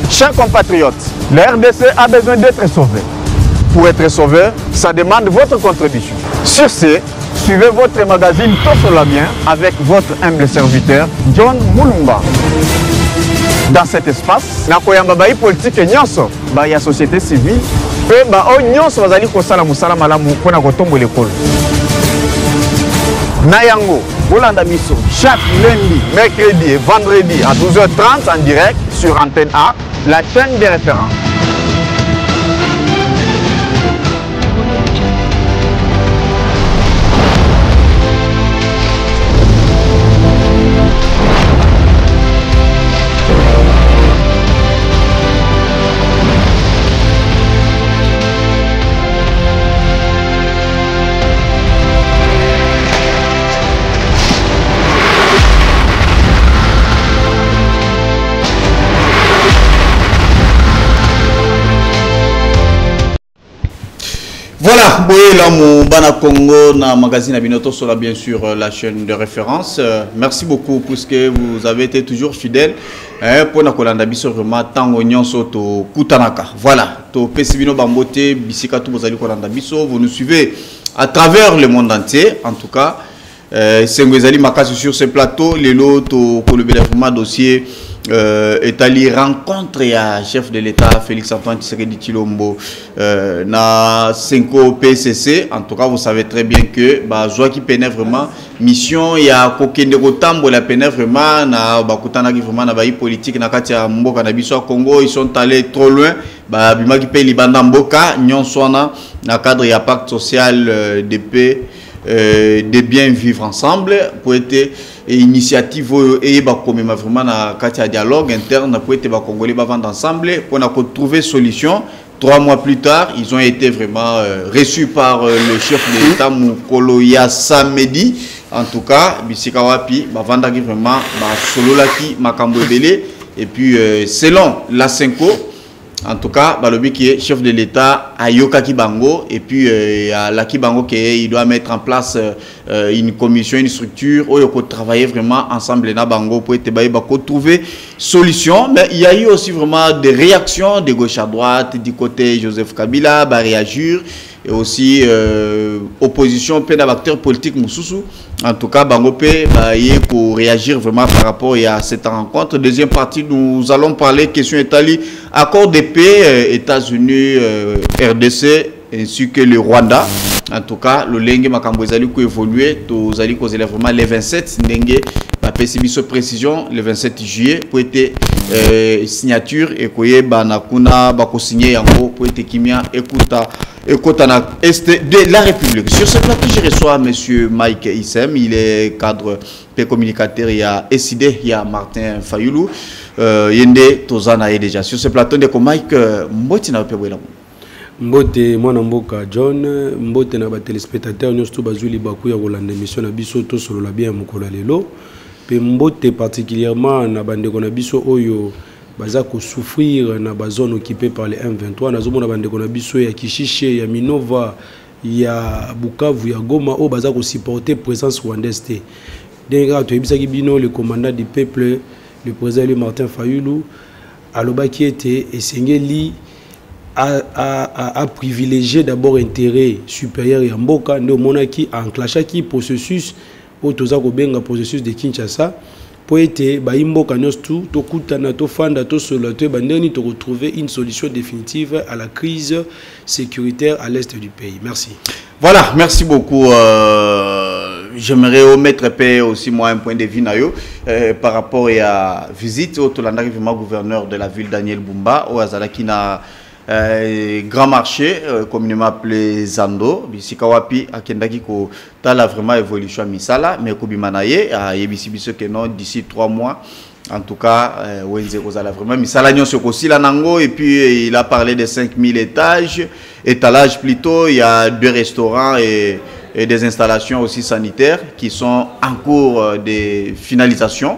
Chers compatriotes, la RDC a besoin d'être sauvée. Pour être sauvé, ça demande votre contribution. Sur ce, suivez votre magazine Tous sur la bien avec votre humble serviteur John Mulumba. Dans cet espace, nakoyamba bai politique nyonso, ba ya société civile, et ba o nyonso bazali kosala musala malamu pona kotombo l'école. Nayango, Bolanda Biso, chaque lundi, mercredi et vendredi à 12h30 en direct sur Antenne A, la chaîne des références. Voilà, là, mon Bana Congo, na magazine Abinoto sera bien sûr la chaîne de référence. Merci beaucoup puisque vous avez été toujours fidèles. Pour na kolanda biso vraiment tango nyonso to kutanaka. Voilà, to pesibino bambote bisika to bozali kolanda biso, vous nous suivez à travers le monde entier en tout cas. Sengwezali makasi sur ce plateau, les lots pour le vraiment dossier Etali rencontre à chef de l'État Félix Antoine Tshisekedi Tshilombo na 5 PCC. En tout cas, vous savez très bien que Joa qui peine vraiment mission ya kokende kotambo la peine vraiment na bakutana ki vraiment na bayi politique na kati ya mboka na biso Congo, ils sont allés trop loin. Bima ki pe libanda mboka nyonso na cadre ya pacte social de paix de bien vivre ensemble pour être initiative et comme vraiment na katia dialogue interne pour être congolais vivre ensemble pour trouver solution. 3 mois plus tard, ils ont été vraiment reçus par le chef de l'État Mukolo ya samedi. En tout cas, bisika wapi bavandaki vraiment sololaki makambo ebele et puis selon la Senko. En tout cas, Balobi qui est chef de l'État à Yoka Kibango et puis à la Kibango qui doit mettre en place une commission, une structure où il faut travailler vraiment ensemble na Bango pour trouver solution. Mais il y a eu aussi vraiment des réactions de gauche à droite, du côté Joseph Kabila, réagir et aussi opposition, plein d'acteurs politiques Moussoussou. En tout cas, Bango pour réagir vraiment par rapport à cette rencontre. Deuxième partie, nous allons parler question Italie, accord de paix États-Unis, RDC ainsi que le Rwanda. En tout cas, le Lengue Makambo Zali qui évolué, tous allez causer vraiment les 27 Lengue, la PCB précision le 27 juillet pour être signature et que Banakuna bako signé en gros pour être Kimia écouta est de la République. Sur ce plateau, je reçois M. Mike Issem, il est cadre et communicateur, il y a SID, il y a Martin Fayoulou, Yende Tozana est déjà. Sur ce plateau, de Mike, Mboti na Pebwela. Mbote mwana mboka John, mbote na ba téléspectateurs nyonso bazuli baku ya kolanda émission na biso to solo la bien mokolo lelo. Pe mbote particulièrement na bandeko na biso oyo baza ko souffrir na ba zone occupée par les M23 na zomona bandeko na biso ya Kishishe, ya Minova, ya Bukavu, ya Goma o baza ko supporter présence rwandaise te. Denga to ebisa ki bino le commandant du peuple, le président Martin Fayoulou aloba qui était esengeli a privilégié d'abord intérêt supérieur et mboka ne monaki enclenché qui processus autoza ko benga processus de Kinshasa pour être baimboka nostu to kutana to fanda to solote bandeni to retrouver une solution définitive à la crise sécuritaire à l'est du pays. Merci. Voilà, merci beaucoup. J'aimerais omettre aussi moi un point de vue par rapport à la visite au Tolandari gouverneur de la ville Daniel Bumba au Azalakina grand marché communément appelé Zando bisikawapi akendaki ko tala vraiment évolution misala mais ko bimanaye yebisi biso que non d'ici 3 mois en tout cas wenze kozala vraiment misala nyonso ko sila nango et puis il a parlé de 5000 étalages plutôt, il y a 2 restaurants et des installations aussi sanitaires qui sont en cours de finalisation.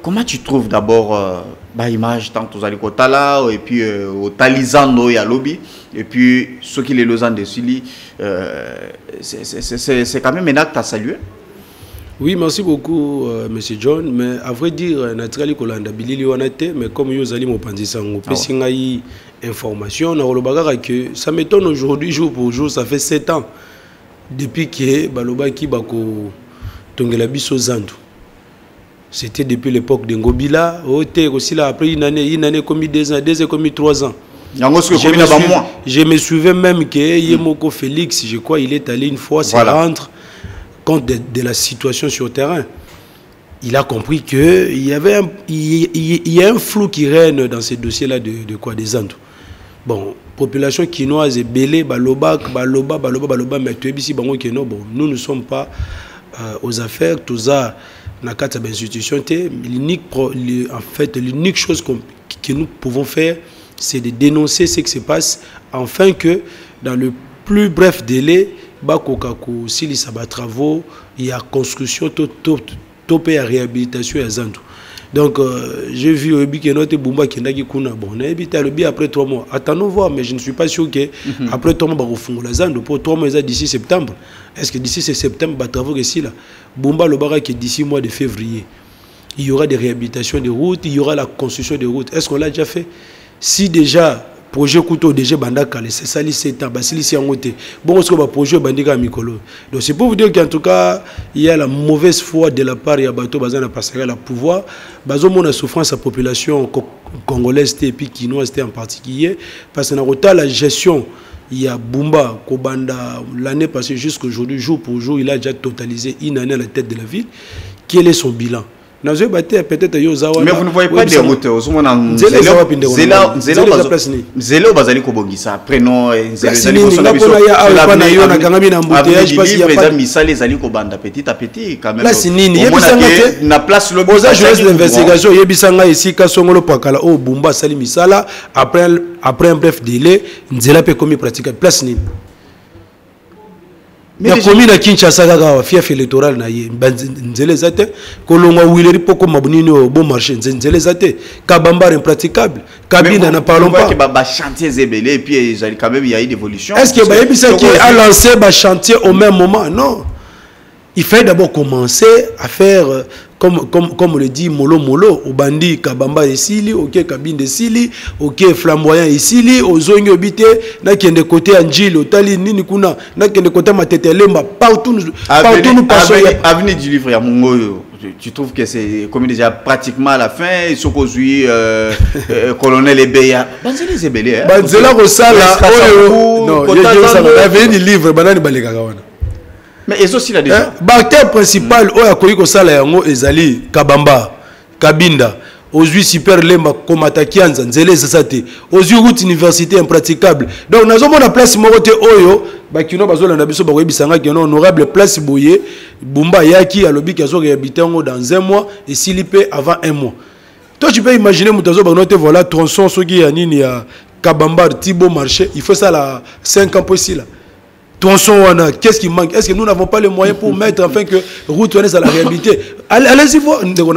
Comment tu trouves d'abord l'image tant aux alikotala et puis au talisando et à lobby et puis ceux qui les losan de Sili, c'est quand même un acte à saluer. Oui, merci beaucoup, Monsieur John. Mais à vrai dire, naturellement, Kolanda Bilili Wanate, mais comme vous allez me penser ça, on peut signer information. Que ça m'étonne aujourd'hui, jour pour jour, ça fait 7 ans depuis que Balobaki Bako Tongela Biso Zandu. C'était depuis l'époque de Ngobila. Aussi là, après une année commis 2 ans, 2 ans commis 3 ans. Je me souviens même que Yemoko Félix, je crois, il est allé une fois se rendre compte de la situation sur le terrain. Il a compris qu'il y avait il y a un flou qui règne dans ces dossiers-là de quoi, des Andes. Bon, population quinoise est belée, baloba, mais bon, nous ne sommes pas aux affaires, tout ça, dans le institution. En fait, l'unique chose que nous pouvons faire, c'est de dénoncer ce qui se passe, afin que dans le plus bref délai, s'il y a travaux, il y a construction, topé à réhabilitation et Zandu. Donc, j'ai vu au Ebi Kenote Bumba qui n'a pas bon, on a habité après 3 mois. Attendons voir, mais je ne suis pas sûr que après 3 mois, on va Zandu. Pour 3 mois, d'ici septembre. Est-ce que d'ici septembre, il y a travaux ici là? Bumba le Bara qui d'ici mois de février, il y aura des réhabilitations de routes, il y aura la construction de routes. Est-ce qu'on l'a déjà fait? Si déjà, projet couteau déjà bandaka c'est ça, 7 ans, basili si en côté. Bon, ce que projet bandika mikolo. Donc c'est pour vous dire qu'en tout cas, il y a la mauvaise foi de la part de bateau bazana passer à la pouvoir. Bazo mon souffrance à population congolaise et puis quinoise en particulier parce que dans la gestion il y a Bumba Kobanda l'année passée jusqu'aujourd'hui jour pour jour, il a déjà totalisé une année à la tête de la ville. Quel est son bilan? Mais vous ne voyez pas des routes. Zélo bazali kobongisa après non petit à petit quand même. Là c'est nini na place le d'investigation yebisanga ici kasongolo pakala o Bumba sali misala après un bref délai nzela pe commis praticable place nini. Mais la commune à Kinshasa a fief électoral na ye nzele zate kolonga wileri poko mabunini au bon marché nzele zate kabamba impraticable kabina na parlons pas que ba chantier zébélé et puis quand même il y a eu d'évolution. Est-ce que ba yebisa qui a lancé ba chantier au même moment? Non. Il fait d'abord commencer à faire comme on le dit mollo au bandi kabamba esili OK cabine de sili OK flamboyant esili ozongi obité na kende côté anjilo tali nini kuna na kende côté matete lemba partout nous passons avenue du livre ya Mongoyo. Tu trouves que c'est comme déjà pratiquement à la fin ils sont conduits colonel Ebeya banzeli zebele banzela rosala non avenue du livre banani baleka wana. Mais ils aussi là déjà. L'acteur principal, oya koyiko sala yango ezali Kabamba, Kabinda, Ozui super lemba komata kianza nzele sasate, Ozui route université impraticable. Donc nazo mona place morote oyo, bakino bazola na biso ba yebisanga ki honorable place boye, Bumba yaki alobi ki azo réhabiliter ngo dans 1 mois et s'ilipe avant 1 mois. Toi tu peux imaginer mutazo ba note voilà tronçon soki ya nini ya Kabamba Tibo marché, il faut ça là 5 ans possible. Qu'est-ce qui manque? Est-ce que nous n'avons pas les moyens pour mettre enfin que route à la réhabiliter? Allez-y voir. Donc,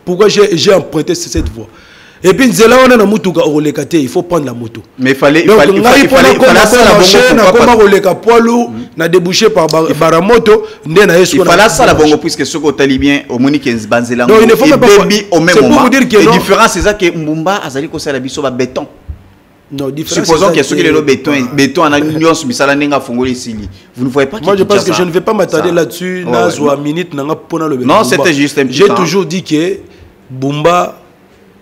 pourquoi j'ai emprunté cette voie? Et puis il faut prendre la moto. Mais il fallait na débouché par baramoto il fallait ça la bongo puisque ce que talibien au monique banzela non il ne faut pas au même moment. La différence c'est ça que Mbumba azali ko sala biso ba béton. Non, supposons que ceux qui le béton en union subisala nenga fongoli sili. Vous ne voyez pas? Moi je pense que je ne vais pas m'attarder là-dessus na zo minute nanga pona le. Non, c'était juste un petit. J'ai toujours dit que Bumba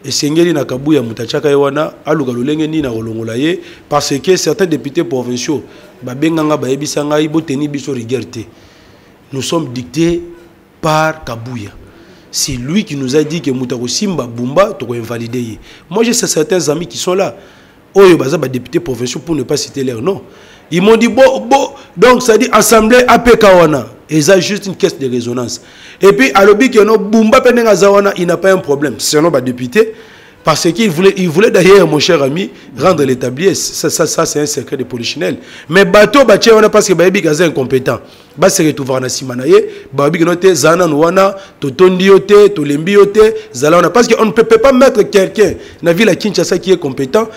et Sengeli Nakabuya Mutachaka Ewana, Aluga Lulengeni na Rolongola ye, parce que certains députés provinciaux, Babenganga Baebisanga Ibo Teni Biso Rigerte, nous sommes dictés par Kabuya. C'est lui qui nous a dit que Moutako Simba Bumba doit invalider. Moi j'ai certains amis qui sont là. Oyo Baza députés provinciaux pour ne pas citer leur nom. Ils m'ont dit donc ça dit assemblée APKwana. Et ça juste une caisse de résonance. Et puis à l'objet que Bumba Penenga Zawana, il n'a pas un problème. C'est un député parce qu'il voulait d'ailleurs mon cher ami rendre l'établi. Ça c'est un secret de polichinelle. Mais bateau baché on a parce que Babi Gaza incompétent. Ba se retrouver na simanaye, Babi noté Zana Nwana, Totondiote, Tolembiote, Zala on a parce qu'on ne peut pas mettre quelqu'un na ville à Kinshasa qui est compétent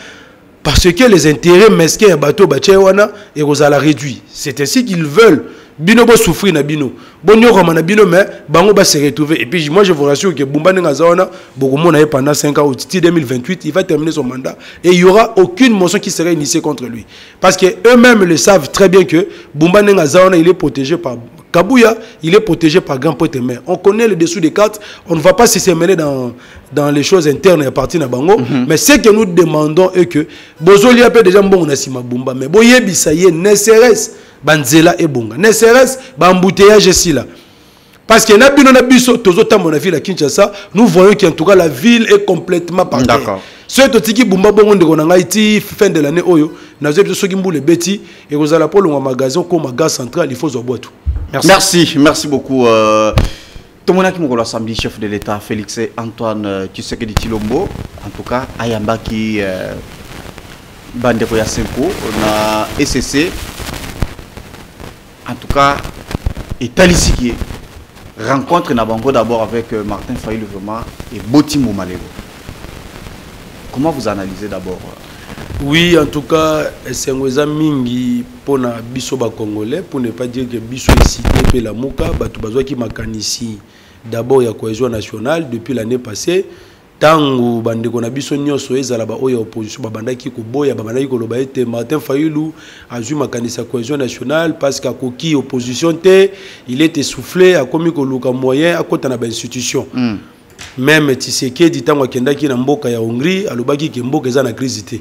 parce que les intérêts mesquins ya bateau bachewana et la réduit. C'est ainsi qu'ils veulent. Bino bo souffrir na bino. Bon nyokama na bino mais bango ba se retrouver. Et puis moi je vous rassure que Bumba Nengazawana Bogomo pendant 5 ans au 2028, il va terminer son mandat et il y aura aucune motion qui sera initiée contre lui. Parce que eux-mêmes le savent très bien que Bumba Nengazawana il est protégé par Kabouya, il est protégé par Grand Poète Mère. On connaît le dessous des cartes, on ne va pas se mêler dans les choses internes et à partir de Bango, mais ce que nous demandons est que Bozoli a déjà bon Nassima Bumba, mais Boyebi ça y est, ne serait-ce Banzela et Bonga, ne serait-ce embouteillage ici là. Parce que nous voyons qu'en tout cas la ville est complètement par terre. D'accord. Ce qui Bumba Bongo de Haïti, fin de l'année, et vous allez pour le magasin comme un gaz central, il faut se boire tout. Merci beaucoup. Tout le monde qui m'a samedi, chef de l'État, Félix Antoine Tshisekedi Tshilombo, en tout cas, Ayamba qui Bandeko Yasenko, on a SCC, en tout cas, et Talisiki, rencontre Nabango d'abord avec Martin Fayulu vraiment et Botimo Malego. Comment vous analysez d'abord? Oui, en tout cas, c'est un mingi pour na biso ba congolais, pour ne pas dire que biso est cité pe la muka, batu bazwa ki makanisi d'abord ya cohésion nationale depuis l'année passée. Tango bandeko na biso nyonso ezala ba oya opposition babandaki ko boya babandaki ko loba ete Martin Fayulu azui makanisi ya cohésion nationale parce qu'à koki opposition te, il était soufflé a komi ko luka moyen à kota na ba institution. Même Tshisekedi tango akendaki na mboka ya Hongrie, alobaki ke mboka eza na crise te.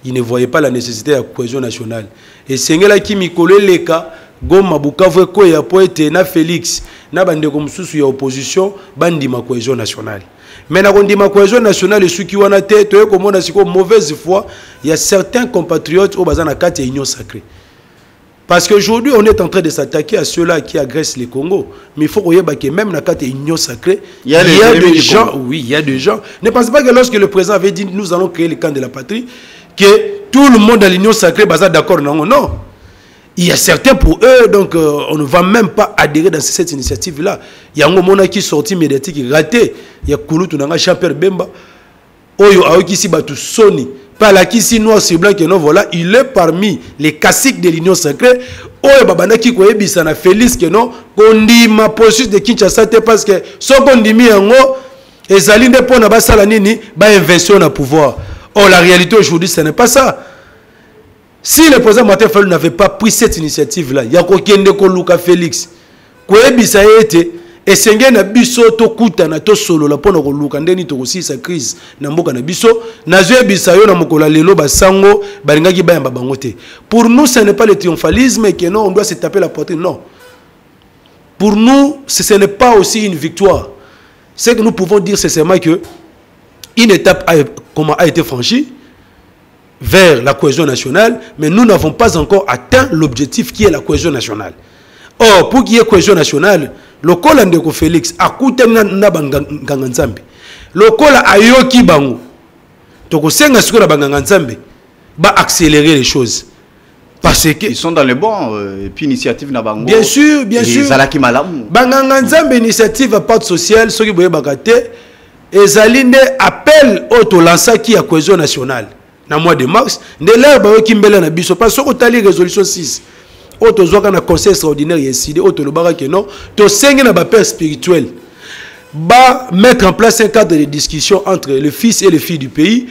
Il ne voyait pas la nécessité de la cohésion nationale. Et Sengela qui Mikole Leka, Goma Bukavu Koya Poete, na Félix, na bande comme sous ya opposition, bandi ma cohésion nationale. Mais na kondi ma cohésion nationale et ceux qui ont la tête, comme on a si mauvaise foi, il y a certains compatriotes au bazar na kati et union sacrée. Parce qu'aujourd'hui, on est en train de s'attaquer à ceux-là qui agressent les Congo. Mais il faut que même dans la union sacrée, il y a des gens, oui, il y a des gens. Ne pensez pas que lorsque le président avait dit nous allons créer le camp de la patrie, que tout le monde dans l'union sacrée est d'accord. Non, non. Il y a certains pour eux, donc on ne va même pas adhérer dans cette initiative-là. Il y a un moment qui est sorti médiatique, raté. Il y a Kouloutou Nanga Champer Bemba. Oyo Aokisi Batu Soni. Par la Kissi noir sur blanc que non, voilà, il est parmi les caciques de l'union sacrée. Oyo Babana qui koye bisana Félix que non, qu'on dit ma processus de Kinshasa parce que ce qu'on dit mi en haut, et Zaline pour na basala nini, ba invention na pouvoir. Or la réalité aujourd'hui ce n'est pas ça. Si le président Martin Fayulu n'avait pas pris cette initiative-là, il y a Kokende Koluka Félix, koye bisana été et senge na biso to kuta na to solo la pona ko luka ndeni to aussi sa crise na mboka na biso na zwe bisayo na mokola lelo basango balingaki bayamba bango te. Pour nous ce n'est pas le triomphalisme que non on doit se taper la poitrine, non. Pour nous ce n'est pas aussi une victoire. Ce que nous pouvons dire c'est seulement que une étape a été franchie vers la cohésion nationale, mais nous n'avons pas encore atteint l'objectif qui est la cohésion nationale. Or pour qu'il y ait cohésion nationale, le col Ndeko Félix a coûté na banganganzambe. Le col ayoki bango. Toko senga sikola banganganzambe va accélérer les choses. Parce que ils sont dans les bons et puis initiative na bango. Bien sûr, bien sûr. Zalaki malamu. Banganganzambe initiative à part sociale, ceux qui boye bakate et Zaline appel auto lança qui a cohésion nationale. Na mois de mars, de là ba yoki mbela na biso parce que tali résolution 6. Auto zoka na conseil extraordinaire décidé auto le baraka non to sengi na ba père spirituel ba mettre en place un cadre de discussion entre le fils et les filles du pays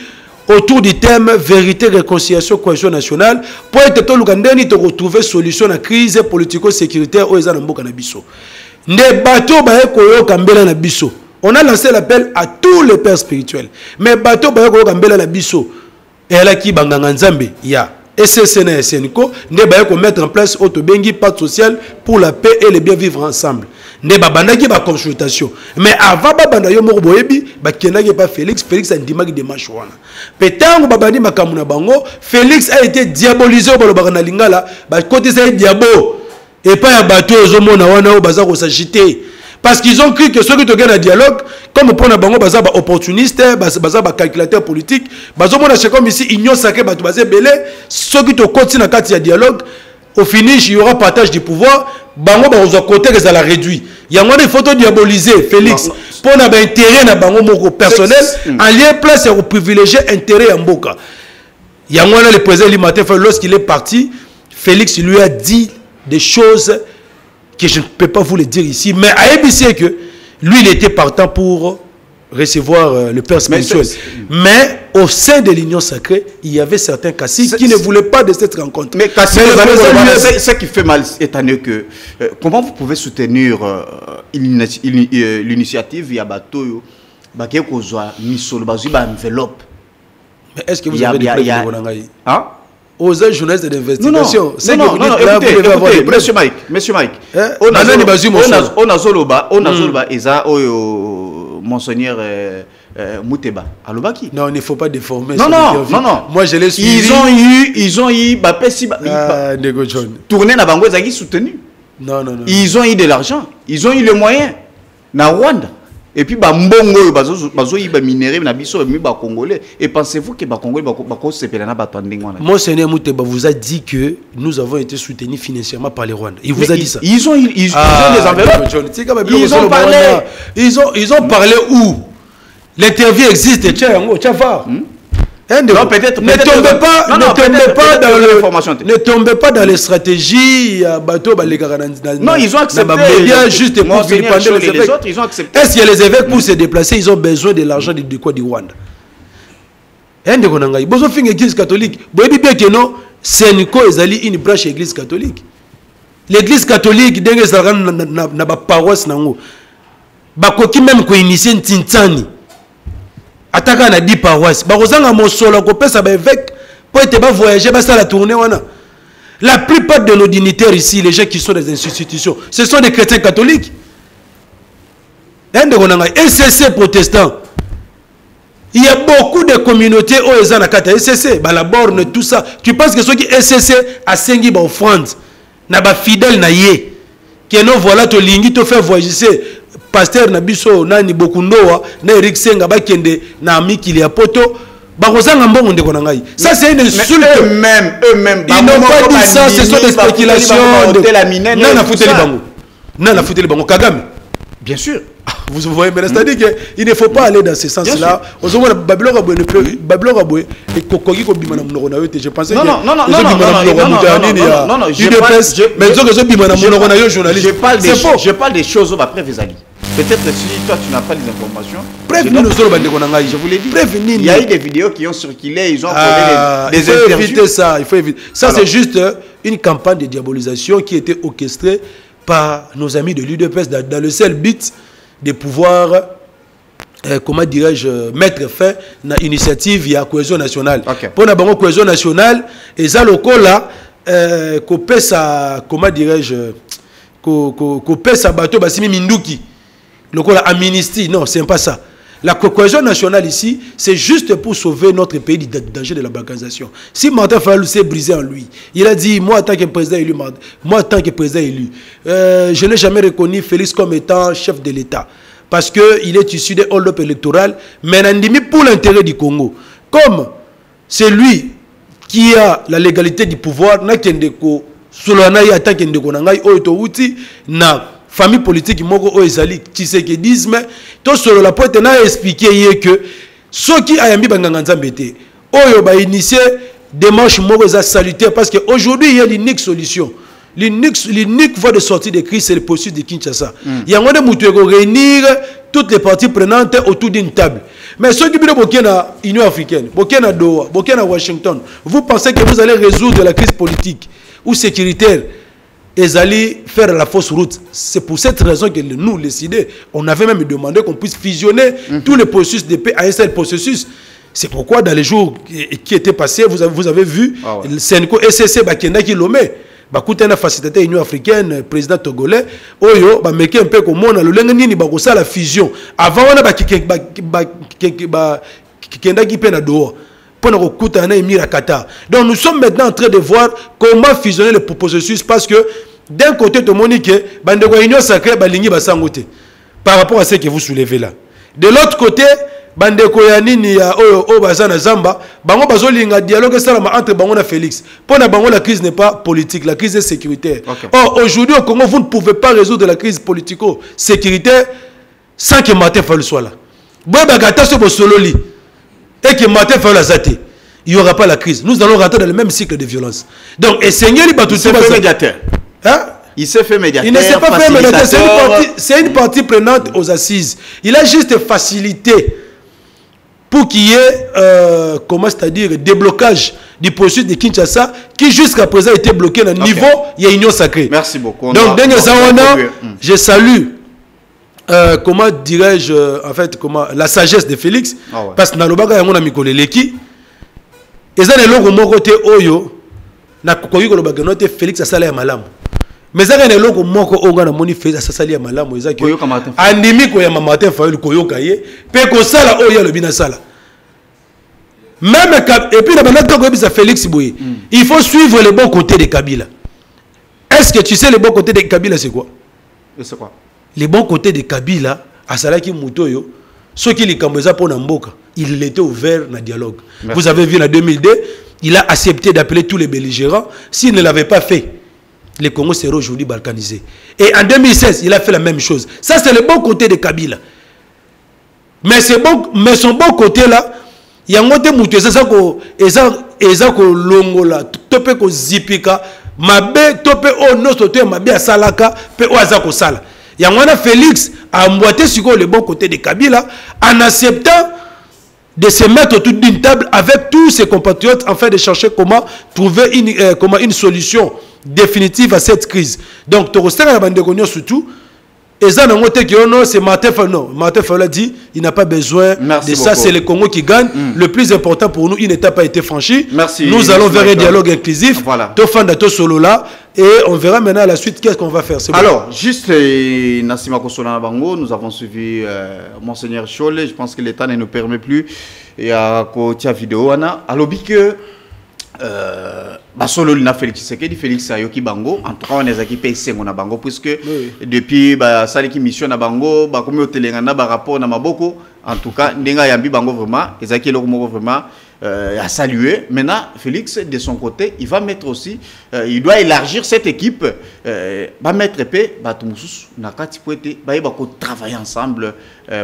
autour du thème vérité, réconciliation, cohésion nationale pour être tout l'Ougandani de retrouver solution à la crise politico-sécuritaire au Ezana Mboka na biso. Ne bateau ba ekoyo kambela na biso. On a lancé l'appel à tous les pères spirituels. Mais bateau ba ekoyo kambela na biso et là qui banganga nzambe ya SSN et SNCO, ne ba ko mettre en place autobengi pacte social pour la paix et le bien vivre ensemble. Ne ba bandaki ba consultation. Mais avant ba banda yo moko boyebi, ba kenaki pas Félix a ndimaki de machwana. Petango ba bandi makamu na bango, Félix a été diabolisé au balobaka na lingala, ba côté ça diabo. Et pas ya bateau ozomona wana o baza ko s'agiter. Parce qu'ils ont cru que ceux qui te gagnent un dialogue, comme pour bango baza ba opportuniste, baza ba calculateur politique, bazo mona c'est comme ici union sacrée ba bazé belé, ceux qui te continuent na kati ya dialogue, au finish il y aura partage du pouvoir, bango ba ozo côté que ça la réduit. Il y a une photo diabolisée Félix pour na ba intérêt na bango moko personnel, en lien place au privilégié intérêt en mboka. Il y a le président Eli Martin Fayulu, lorsqu'il est parti, Félix lui a dit des choses que je ne peux pas vous les dire ici, mais à ABC que lui il était partant pour recevoir le père spirituel. Mais au sein de l'Union sacrée, il y avait certains caciques qui ne voulaient pas de cette rencontre. Mais ce qui fait mal étonné que comment vous pouvez soutenir l'initiative via bateau qui est enveloppe. Mais est-ce que vous avez des preuves? Hein? Aux journalistes d'investigation. Non, écoutez, monsieur Mike, on a Zoloba, Monseigneur Mouteba, Alobaki. Non, il ne faut pas déformer. Non. Moi, je l'ai suivi. Ils ont eu, tourné na bango ezaki soutenu. Non. Ils ont eu de l'argent. Ils ont eu les moyens. Na Rwanda. Et puis, mbongo, bazo yi ba minéraux na biso mi ba congolais. Et pensez-vous que ba congolais ba ko sepela na ba tandingwana? Monseigneur Mouteba vous a dit que nous avons été soutenus financièrement par les Rwandais. Il vous a dit ça. Ils ont des enveloppes. Ils ont parlé où? L'interview existe. Non, peut-être. Ne tombez pas dans les stratégies. Non, ils ont accepté. Juste pour vilipender les évêques. Ils ont accepté. Est-ce que les évêques, pour se déplacer, ils ont besoin de l'argent de quoi du Rwanda? Ils ont fait une église catholique. Vous voyez bien que non, c'est une branche église catholique. L'église catholique, dans la paroisse, bakoki même ko initier Tintani. Attaquant à 10 paroisses. Barozanga Mosolo, Kopesa évêque, pour être voyager, ça la tournée. La plupart de nos dignitaires ici, les gens qui sont des institutions, ce sont des chrétiens catholiques. SCC protestants. Il y a beaucoup de communautés où ils ont la SCC, la borne, tout ça. Tu penses que ceux qui SCC a 5 offrande, n'a pas fidèle na yé. Que non, voilà, tu lingi, tu fais voyager. Pasteur Nabiso, Nani Bokundoa, na Eric Senga, Bakende, na Ami Kiliapoto, Barozanga Mbongo de Konangai. Ça, c'est une insulte. Eux-mêmes, ils n'ont pas dit ça, ce sont des spéculations. Nana Fouteli Bango. Nana Fouteli Bango. Kagame. Bien sûr. Vous voyez, mais c'est-à-dire qu'il ne faut pas aller dans ce sens-là. On se voit, Babylone Aboué, et Kokogi Kobimana Mnoronayo, je pensais que. Non, je parle des choses après Vezali. Peut-être si toi tu n'as pas les informations. Je vous l'ai dit. Il y a eu des vidéos qui ont circulé, ils ont donné des interviews. Il faut éviter ça. Ça, c'est juste une campagne de diabolisation qui était orchestrée par nos amis de l'UDPS dans le seul but de pouvoir, comment dirais-je, mettre fin à l'initiative via cohésion nationale. Pour la cohésion nationale, et ça, le coup là, comment dirais-je, sa bateau, basimi Minduki. Le coup là, amnistie, non, c'est pas ça. La cohésion nationale ici, c'est juste pour sauver notre pays du danger de la balkanisation. Si Martin Fayulu s'est brisé en lui, il a dit, moi en tant que président élu, je n'ai jamais reconnu Félix comme étant chef de l'État. Parce qu'il est issu des hold-up électorales, mais pour l'intérêt du Congo. Comme c'est lui qui a la légalité du pouvoir, famille politique moko ezali tshisekedisme to solo la pote na expliquer que ceux qui ayambi banganga nzambe te oyo ba initier démarche moko za salutaire parce que aujourd'hui il y a l'unique solution, l'unique voie de sortie de crise, c'est le processus de Kinshasa. Il y a un mutu ko réunir toutes les parties prenantes autour d'une table. Mais ceux qui viennent Burkina Union africaine, Burkina Doha, Burkina Washington, vous pensez que vous allez résoudre la crise politique ou sécuritaire et aller faire la fausse route? C'est pour cette raison que nous, les CID, on avait même demandé qu'on puisse fusionner tous les processus de paix à un seul processus. C'est pourquoi dans les jours qui étaient passés, vous avez vu, le Sénéco SCC Bakenda qui l'omé, Bakutana facilitateur Union africaine, président togolais, Oyo, Bameke un peu comme on a le Lengani, Bakosa la fusion. Avant, on a Kenda qui peine à dehors. Donc nous sommes maintenant en train de voir comment fusionner les processus parce que d'un côté de Monique, Union sacrée, par rapport à ce que vous soulevez là. De l'autre côté, Bandeko Yanini ya Bazana Zamba, Bango Bazolinga dialogue entre Bango et Félix. Pour la Bango, la crise n'est pas politique, la crise est sécuritaire. Or aujourd'hui au Congo, vous ne pouvez pas résoudre la crise politico-sécuritaire sans que Martin Fayulu soit là. Et que Martin Fayulu a zaté. il n'y aura pas la crise. Nous allons rentrer dans le même cycle de violence. Donc, et Seigneur, il s'est fait médiateur. Hein? Il s'est fait médiateur. Il ne s'est pas fait médiateur. C'est une partie prenante aux assises. Il a juste facilité pour qu'il y ait, comment c'est-à-dire, déblocage du processus de Kinshasa qui jusqu'à présent a été bloqué dans le niveau, il y a union sacrée. Merci beaucoup. Donc, je salue, comment dirais-je, en fait, la sagesse de Félix, parce que dans le bagage, on a mis Koleleki, et ça, le logo côté Oyo, na kokoyi ko lobaka note Félix asala ya malamu. Mais ça ne logo moko onga na moni Félix asala ya malamu ezaki andimi ko ya Martin Fayulu koyoka ye pe ko sala oyo le bina sala. Même et puis la banane quand ko Félix Boye, il faut suivre le bon côté de Kabila. Est-ce que tu sais le bon côté de Kabila c'est quoi? C'est quoi? Le bon côté de Kabila asala ki mutoyo ceux qui les kamboza pour Namboka, il était ouvert na dialogue. Merci. Vous avez vu en 2002, il a accepté d'appeler tous les belligérants. S'il ne l'avait pas fait, le Congo serait aujourd'hui balkanisé. Et en 2016, il a fait la même chose. Ça, c'est le bon côté de Kabila. Mais son bon côté là, il y a un côté mouté, c'est ça que longola, tope ko zipika, mabe tope o no sote mabe asalaka, pe o azako sala. Il y a un Félix a emboîté sur le bon côté de Kabila en acceptant de se mettre autour d'une table avec tous ses compatriotes afin de chercher comment trouver une solution définitive à cette crise. Donc, Torostel a bandé surtout. Et ça, c'est Martin Fayulu. Non, Martin Fayulu a dit il n'a pas besoin de ça. C'est le Congo qui gagne. Le plus important pour nous, une étape a été franchie. Merci. Nous allons vers un dialogue inclusif. Voilà. Solo là. Et on verra maintenant à la suite qu'est-ce qu'on va faire. Alors, juste Nassima Kosolana Bango, nous avons suivi Monseigneur Cholet. Je pense que l'État ne nous permet plus. Et à côté vidéo, alors que Basolo lina Félix Tshisekedi Félix Ayoki Bango en tout cas on ezaki PC ngona Bango puisque depuis saliki mission na Bango comme au telengana rapport na maboko en tout cas ndenga yambi Bango vraiment ezaki le moko vraiment à saluer. Maintenant Félix de son côté il va mettre aussi il doit élargir cette équipe va mettre épée batumusus na kati poete ba yeba ko travailler ensemble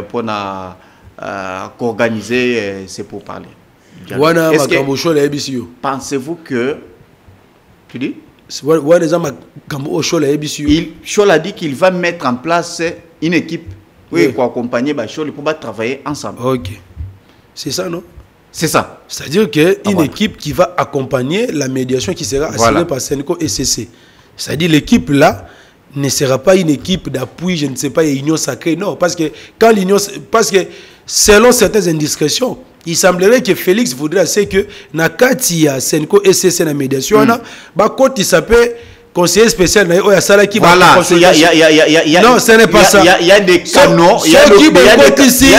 pour na organiser ces pourparlers. Pensez-vous que... Tu dis Chol a dit qu'il va mettre en place une équipe pour accompagner Chol pour travailler ensemble. Ok. C'est ça, non? C'est ça. C'est-à-dire qu'une équipe qui va accompagner la médiation qui sera assurée par Sénéco et CC. C'est-à-dire l'équipe là ne sera pas une équipe d'appui, je ne sais pas, union sacrée. Non, parce que selon certaines indiscrétions, il semblerait que Félix voudrait c'est que Nakati ya Senko et CC na médiation il s'appelle conseiller spécial na oya sala qui va non, ce n'est pas ça. Il y a des canons, il y a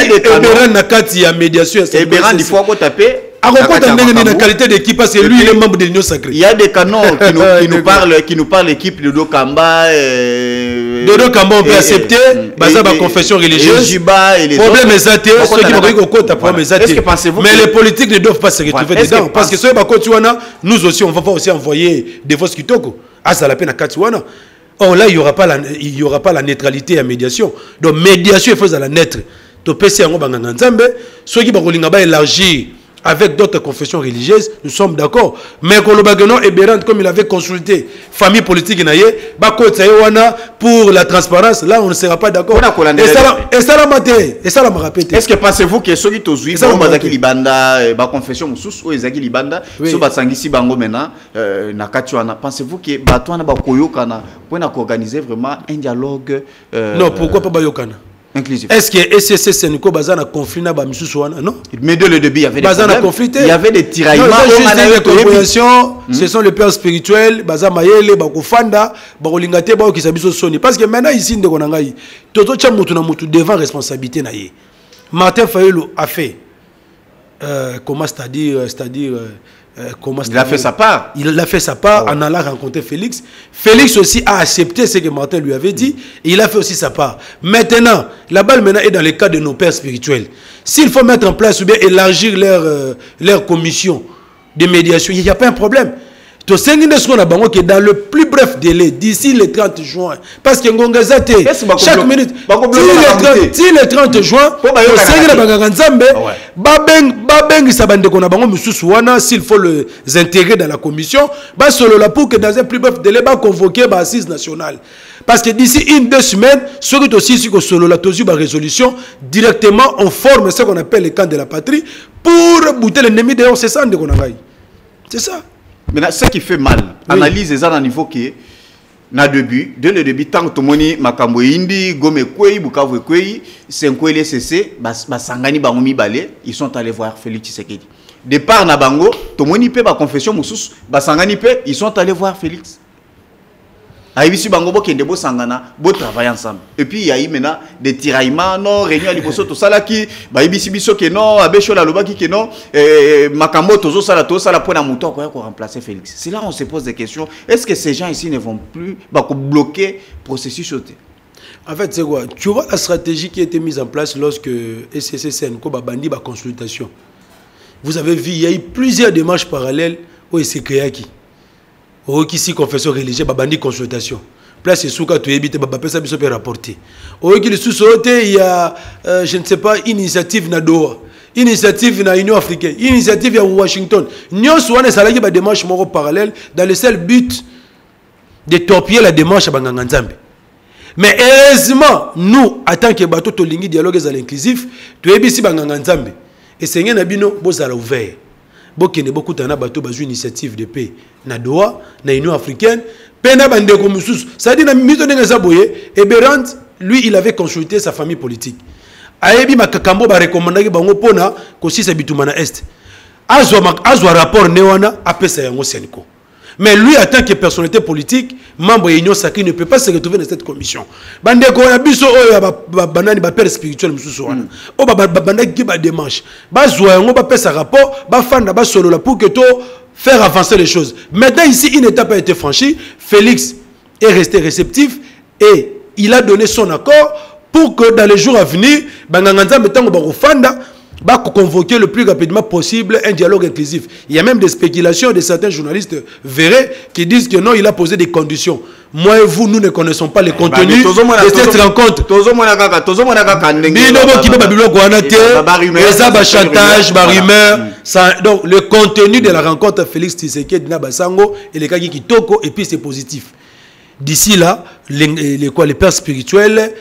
des canons Nakati ya médiation et Béran il faut qu'on tape la qualité d'équipe parce que lui il est membre de l'union sacrée. Il y a des canons qui nous parlent l'équipe de Dodo Kamba Dodo Kamba on peut accepter basa ba confession religieuse. Problème exacté ceux qui vont côté problème exacté. Mais les politiques ne doivent pas se retrouver dedans parce que ceux ba Kotiwana nous aussi on va pas aussi envoyer des fausses kitoko à ça la peine à Katiwana. Oh là il y aura pas la neutralité à médiation. Donc médiation il faut la naître. To PC ngo banganga nzambe ceux qui ba kolinga ba élargir avec d'autres confessions religieuses, nous sommes d'accord. Mais Kolobageno et Béran, comme il avait consulté famille politique pour la transparence, là on ne sera pas d'accord. Et ça la maté, et ça la me répète. Est-ce que pensez-vous que ceux qui t'osent vivre, Bazaki Libanda, confession sous ou Ezaki Libanda, sous Batsangisi Bango maintenant, Nakatuana, pensez-vous que Batouana Bakoyokana pour organiser vraiment un dialogue non, pourquoi pas Bayokana? Inclusif. Est-ce que SCC Sénéco Bazana conflit na Bamisusuana? Non. Mais dès le début, il y avait des problèmes. Il y avait des tiraillements. Ce sont les pères spirituels. Bazamayele, Bakofanda, Bakolingate, Bakokisabiso Soni. Parce que maintenant, ici, Toto Tchamutu na Mutu devant responsabilité. Martin Fayulu a fait. Comment c'est-à-dire il a fait sa part. Il a fait sa part en allant rencontrer Félix. Félix aussi a accepté ce que Martin lui avait dit. Et il a fait aussi sa part. Maintenant, la balle maintenant est dans le cas de nos pères spirituels. S'il faut mettre en place ou bien élargir leur commission de médiation, il n'y a pas un problème. To sengi ne soko na bango que dans le plus bref délai d'ici le 30 juin parce que ngongeza te chaque minute si le 30 juin to sengi na banganga nzambe babeng sabande kona bango mususu wana s'il faut les intégrer dans la commission ba solo la pour que dans un plus bref délai ba convoquer ba assise nationale parce que d'ici 1-2 semaines ce qui est aussi sur solo la tozu ba résolution directement on forme ce qu'on appelle le camp de la patrie pour bouter l'ennemi dehors c'est ça ndeko nangai c'est ça. Maintenant, ce qui fait mal, analyse les à niveau qui na début, dès le début, tant que tout le monde makambo indi, gome kwei, bukavu kwei, senkwei les CC, basangani bangomi balé, ils sont allés voir Félix Tshisekedi. Départ na bango, tout le monde peut ba confession moussous, basangani peut, ils sont allés voir Félix. Aïbisi bango bo kende bo sangana, bo travailler ensemble. Et puis il y a eu maintenant des tiraillements, non, réunion à liboso tout ça là qui, ba ibisi biso que non, abesho la loba qui que non, makambo tozo sala pour na mouton quoi pour remplacer Félix. C'est là on se pose des questions. Est-ce que ces gens ici ne vont plus bloquer le processus sauté? En fait, c'est quoi? Tu vois la stratégie qui a été mise en place lorsque SCCN ko ba bandi ba consultation. Vous avez vu, il y a eu plusieurs démarches parallèles au SCKaki. Au qui si confession religieuse babandi consultation place souka to ebite baba pesa biso pe rapporter au qui le sous-sauté il y a je ne sais pas initiative na Doha initiative na Union africaine initiative à Washington nyos wana salaki ba démarche moko parallèle dans le seul but de torpiller la démarche à Banganga Nzambe. Mais heureusement nous en tant que bateau to lingi dialogue à l'inclusif to ebisi Banganga Nzambe et seigneur na bino bozala ouvert. Bokene beaucoup tana bateau bazu initiative de paix na Doha na Union africaine pena bande ko mususu ça dit na mito ndenge zaboye et Berand lui il avait consulté sa famille politique ayebi makakambo ba recommandaki bango pona ko sisa bituma na est azwa rapport ne wana apesa yango senko. Mais lui, en tant que personnalité politique, membre de l'Union sacrée, ne peut pas se retrouver dans cette commission. Bande ko na biso oyo banani ba père spirituel mususu wana. O banda ki ba démarche. Ba zwa yango ba pesa rapport, ba fanda ba solo la pour que to faire avancer les choses. Maintenant ici une étape a été franchie, Félix est resté réceptif et il a donné son accord pour que dans les jours à venir, Banganga Nzambe tango ba fanda va convoquer le plus rapidement possible un dialogue inclusif. Il y a même des spéculations de certains journalistes verrés qui disent que non, il a posé des conditions. Moi et vous, nous ne connaissons pas les contenus de cette rencontre. Donc, le contenu de la rencontre Félix Tshisekedi Nabasango et les Kagi Kitoko, et puis c'est positif. D'ici là, les pères spirituels,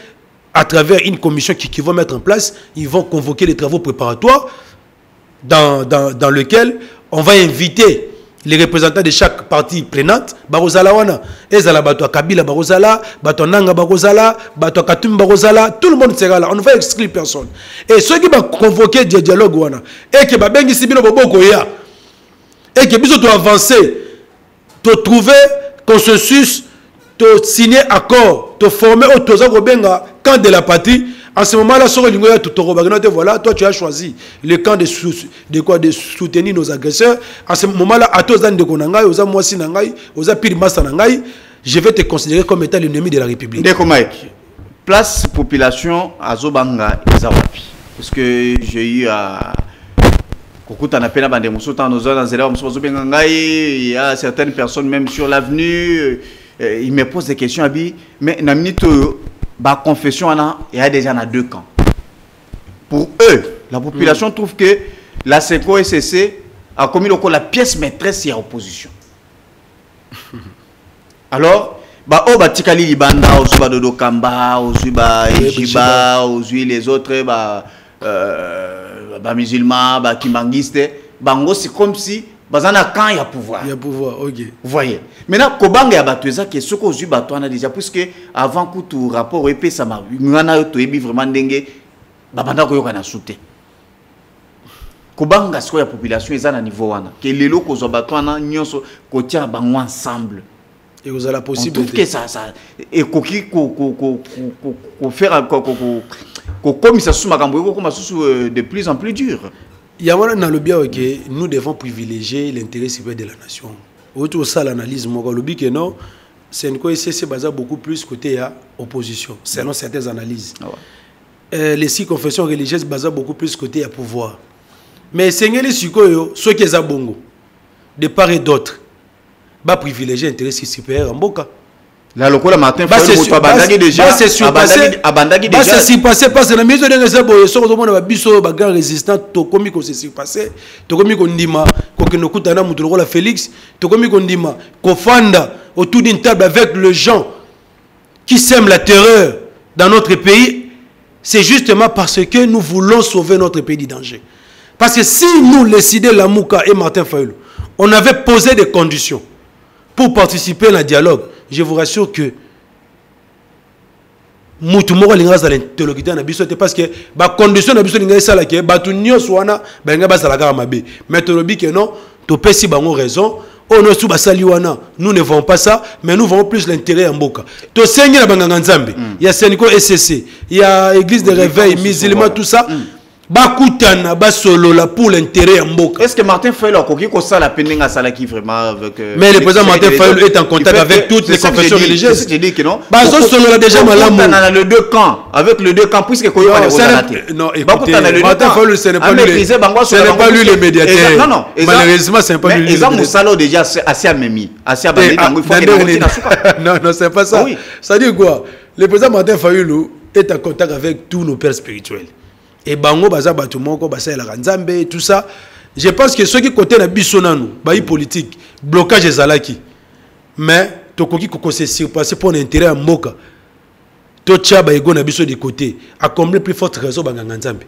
à travers une commission qui vont mettre en place, ils vont convoquer les travaux préparatoires dans lequel on va inviter les représentants de chaque partie prenante. Barozala wana, ezala bato Kabila barozala, bato Nanga barozala, bato Katum barozala, tout le monde sera là. On ne va exclure personne. Et ceux qui vont convoquer des dialogues wana, et que babengi sibino boboko ya, et que biso to avancer, to trouver consensus, to signer accord, to former autoza gobenga camp de la patrie. En ce moment-là, voilà, toi tu as choisi le camp de soutenir nos agresseurs. En ce moment-là, je vais te considérer comme étant l'ennemi de la République. Place population à Zobanga et Zawapi. Parce que j'ai eu à il y a certaines personnes même sur l'avenue, ils me posent des questions, mais la confession, il y a déjà deux camps. Pour eux, la population trouve que la CECO-SCC a commis la pièce maîtresse et opposition. Alors, Tikali Libanda, Dodo Kamba, Ejiba, les autres musulmans, Kimangistes, c'est comme si quand il y a pouvoir. Il y a pouvoir, ok. Vous voyez. Maintenant, Kobanga y a battu ça, qui ce qu'on a battu déjà, puisque avant que tout rapport épais, ça m'a vu. On a vraiment dengue, babanda ko yokana soute. Kobanga ce que la population est à niveau wana. Que les locaux ont battu wana nyonso ko tient bango ensemble. Et vous avez la possibilité. Que ça et ko faire comme ça sous makambo comme de plus en plus dur. Il y a un lobby que nous devons privilégier l'intérêt supérieur de la nation. Autour de ça, l'analyse, le lobby que non, c'est une cohésion basée beaucoup plus côté à opposition, selon certaines analyses. Ah ouais. Les six confessions religieuses basées beaucoup plus côté à pouvoir. Mais c'est les ceux qui sont bongo, de part et d'autre. ba privilégier intérêt supérieur en Mboka. La locola Martin Fayulu abandaki déjà abandaki déjà c'est surpassé parce que la maison de Rezabo so ko mona ba biso ba grand résistant to komi ko se surpassé to komi ko ndima ko ke nokutana mutu lokola Félix to komi ko ndima ko fanda autour d'une table avec les gens qui sèment la terreur dans notre pays. C'est justement parce que nous voulons sauver notre pays du danger. Parce que si nous, les Sidé Lamouka et Martin Fayulu, on avait posé des conditions pour participer à un dialogue, je vous rassure que Moutoumoro l'ingras dans l'interlocuteur parce que la condition de l'ingras c'est que Batunio Swana, Benga Salagara Mabe. Mais tu dis que non, tu peux si bango raison. Oh non, nous ne voulons pas ça, mais nous voulons plus l'intérêt en Mboka. Tu sais, il y a Banganzambe, il y a Sénico SCC, il y a Église de Réveil, musulmans, tout ça. Bakutana, Basolola pour l'intérêt en Mboka. Est-ce que Martin Fayulu a coquille comme ça la peine à Salaki vraiment avec. Mais le président Martin Fayulu est en contact avec toutes les confessions religieuses. Je dis que non. Basolola déjà malade. On a les deux camps, avec les deux camps, puisque Koyo a les non, écoutez, Martin Fayulu, ce n'est pas lui le médiateur. Non, non. Malheureusement, ce n'est pas lui le médiateur. Mais Moussalo déjà assez à Memi, assez à Bandé, il faut qu'il non, non, c'est pas ça. Ça dit quoi? Le président Martin Fayulu est en contact avec tous nos pères spirituels. Et bango baza batumoko basa la Nzambe tout ça, je pense que ceux qui côté na bisonanu bayi politique blocage ezalaki mais tokoki koko se surpasser pour l'intérêt à Mboka to tia ba ego na biso de côté à combler plus forte raison banganga Nzambe.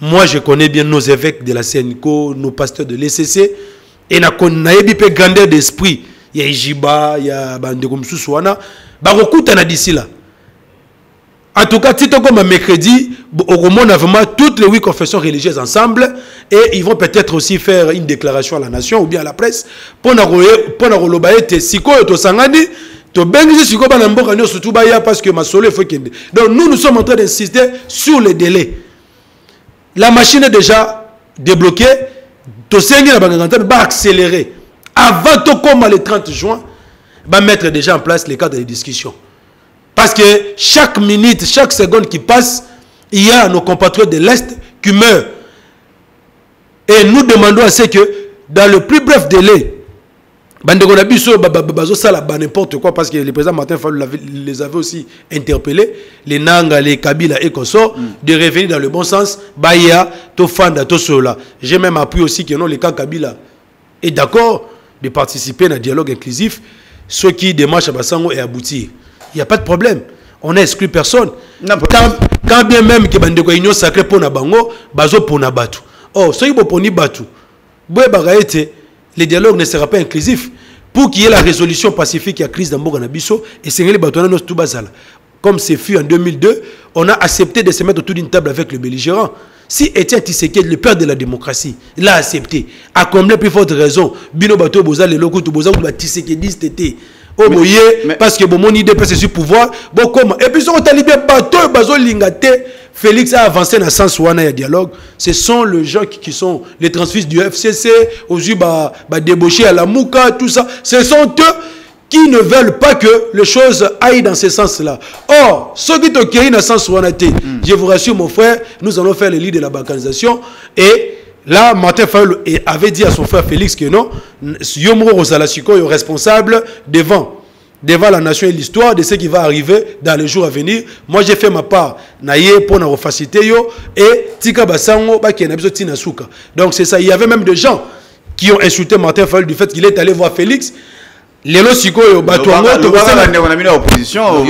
Moi je connais bien nos évêques de la CNCO, nos pasteurs de l'ECC et na yebi pe grandeur d'esprit, il y a Ijiba, il y a bandeko msusu wana ba kokuta na d'ici là. En tout cas, si comme mercredi, au monde a vraiment toutes les 8 confessions religieuses ensemble et ils vont peut-être aussi faire une déclaration à la nation ou bien à la presse pour nous siko to sangani to bengi siko ba mboka nyo surtout ba ya parce que ma solo faut kende. Donc nous sommes en train d'insister sur les délais. La machine est déjà débloquée, to sengi na banganta ba accélérer avant to comme le 30 juin va mettre déjà en place les cadres de discussion. Parce que chaque minute, chaque seconde qui passe, il y a nos compatriotes de l'Est qui meurent. Et nous demandons à ce que, dans le plus bref délai, n'importe quoi, parce que le président Martin Fayulu les avait aussi interpellés, les Nanga, les Kabila et consorts, de revenir dans le bon sens. Baya, Tofanda, Tosola. J'ai même appris aussi que non, le cas Kabila est d'accord de participer à un dialogue inclusif. Ceux qui démarchent à Bassango et aboutir. Il n'y a pas de problème. On n'a exclu personne. Quand bien même que bandeko union sacrée pour Nabango, bazo pour Nabatu. Oh, ceux qui vont pour Nibatu, le dialogue ne sera pas inclusif. Pour qu'il y ait la résolution pacifique à la crise d'Amboga Nabiso, et c'est les Batouana tout bazala. Comme c'est fut en 2002, on a accepté de se mettre autour d'une table avec le belligérant. Si Etienne Tshisekedi, le père de la démocratie, l'a accepté, à combien plus forte raison, Bino Bato Boza, les locaux, Boza, ou Tshisekedi, c'était. Oh, parce que bon, mon idée peut sur pouvoir. Bon, comment? Et puis, si on t'a libéré, Bazo Lingate, Félix a avancé dans le sens où on a un dialogue. Ce sont les gens qui sont les transfusés du FCC, aujourd'hui, débauchés à la Mouka, tout ça. Ce sont eux qui ne veulent pas que les choses aillent dans ce sens-là. Or, ceux qui ont dans le sens où on a été, je vous rassure, mon frère, nous allons faire le lit de la balkanisation et. Là, Martin Fayulu avait dit à son frère Félix que non, Yomro Rosalasiko est responsable devant la nation et l'histoire de ce qui va arriver dans les jours à venir. Moi, j'ai fait ma part. Naye pour nous faciliter yo et Tika Basango ba qui n'a besoin de Souka. Donc c'est ça. Il y avait même des gens qui ont insulté Martin Fayulu du fait qu'il est allé voir Félix. Lelo sikoyo batuango to basala on a mis l'opposition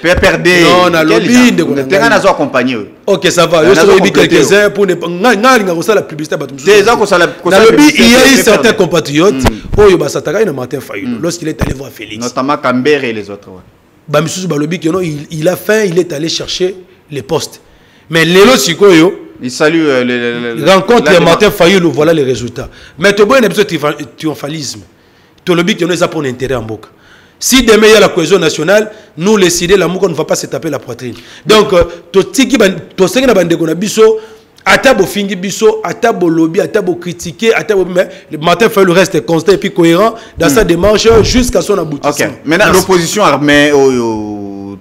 PRD non na lobby de on a accompagné. OK ça va yo so yebi quelques-uns pour ne nga ko sala publicité batu des gens ko sala lobby il y a eu certains compatriotes oyo basataka na Martin Fayulu lorsqu'il est allé voir Félix notamment Kambere et les autres ba misusu ba lobby que non il a faim il est allé chercher les postes mais lelo sikoyo il salue rencontre Martin Fayulu voilà les résultats mais to bon épisode triomphalisme. Tout le but qui nous a pour l'intérêt en Mboka. Si demain il y a la cohésion nationale, nous les Sidé la Mouka ne va pas se taper la poitrine. Donc, tout ce qui est bandeko na biso, Atabo fingi biso, atabo lobby, atabo critiquer, atabo mais le Martin Fayulu reste constant et puis cohérent dans sa démarche jusqu'à son aboutissement. OK. Maintenant l'opposition armée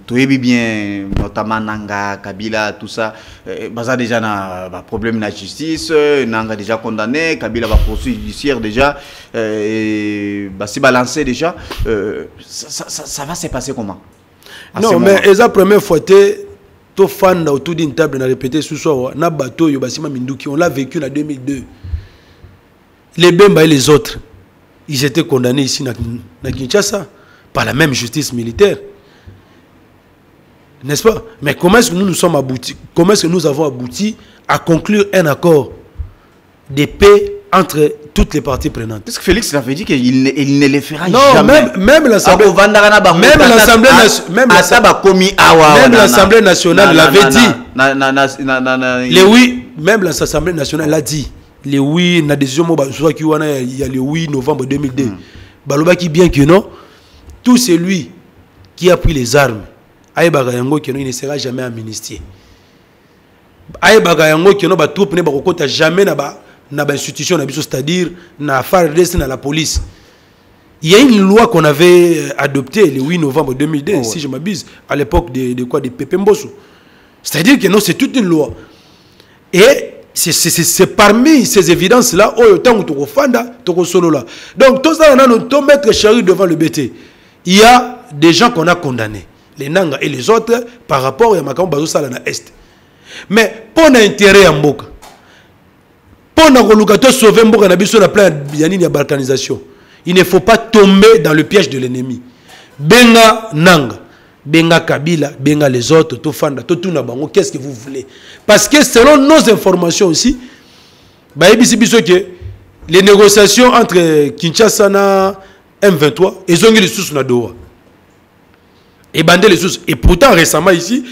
tu es bien notamment Nanga, Kabila, tout ça, baza déjà na problème de justice, Nanga déjà condamné, Kabila va poursuivre judiciaire déjà, c'est balancé déjà. Ça va se passer comment? Non, mais c'est la première fois que tu fan autour d'une table, on a répété ce soir, na bateau Yobasima Minduki, on l'a vécu en 2002. Les Bemba et les autres, ils étaient condamnés ici à Kinshasa par la même justice militaire. N'est-ce pas? Mais comment est-ce que nous sommes aboutis? Comment est-ce que nous avons abouti à conclure un accord de paix entre toutes les parties prenantes? Parce que Félix avait dit qu'il ne le fera non, jamais. Même l'Assemblée nationale l'avait dit. Les oui, même l'Assemblée nationale l'a dit. Les oui, la décision il y a le 8 novembre 2002. Baloba qui bien que non, tout celui qui a pris les armes, il ne sera jamais amnistié. Jamais na institution, c'est-à-dire na FARDC, na la police. Il y a une loi qu'on avait adoptée le 8 novembre 2002, si je m'abuse, à l'époque de quoi, de Pepe Mbosso. C'est-à-dire que non, c'est toute une loi. Et c'est parmi ces évidences-là, donc tout ça, on a mettre charrue devant le BT. Il y a des gens qu'on a condamnés, les Nanga et les autres, par rapport à Makam Bazo na Est. Mais pour l'intérêt en Mboka, pour sauver Mboka na biso na plan de balkanisation, il ne faut pas tomber dans le piège de l'ennemi. Benga Nanga, Benga Kabila, Benga les autres, tout Fanda, tout Nabango, qu'est-ce que vous voulez? Parce que selon nos informations aussi, les négociations entre Kinshasa et M23, ils ont eu les sous na Doha. Et bandé les sous. Et pourtant récemment ici,